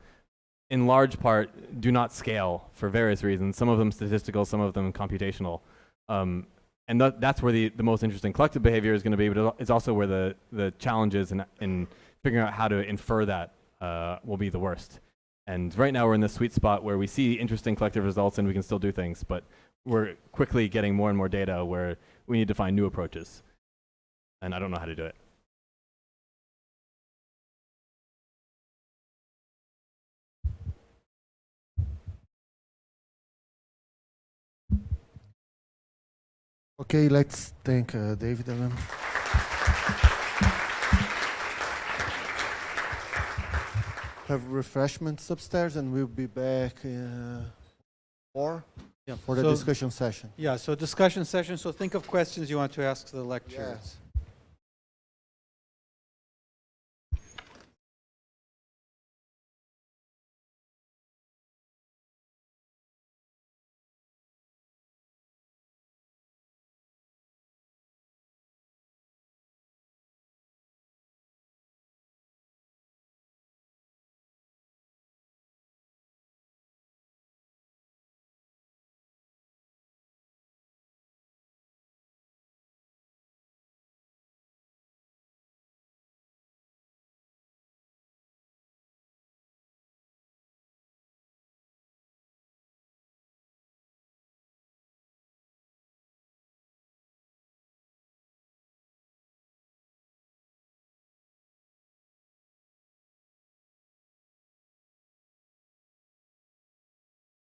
in large part do not scale for various reasons, some of them statistical, some of them computational. And that's where the most interesting collective behavior is going to be, but it's also where the challenges in figuring out how to infer that will be the worst. And right now we're in this sweet spot where we see interesting collective results and we can still do things, but we're quickly getting more and more data where we need to find new approaches. And I don't know how to do it. Okay, let's thank David again. Have refreshments upstairs, and we'll be back for the discussion session. Yeah, so discussion session. So think of questions you want to ask the lecturers.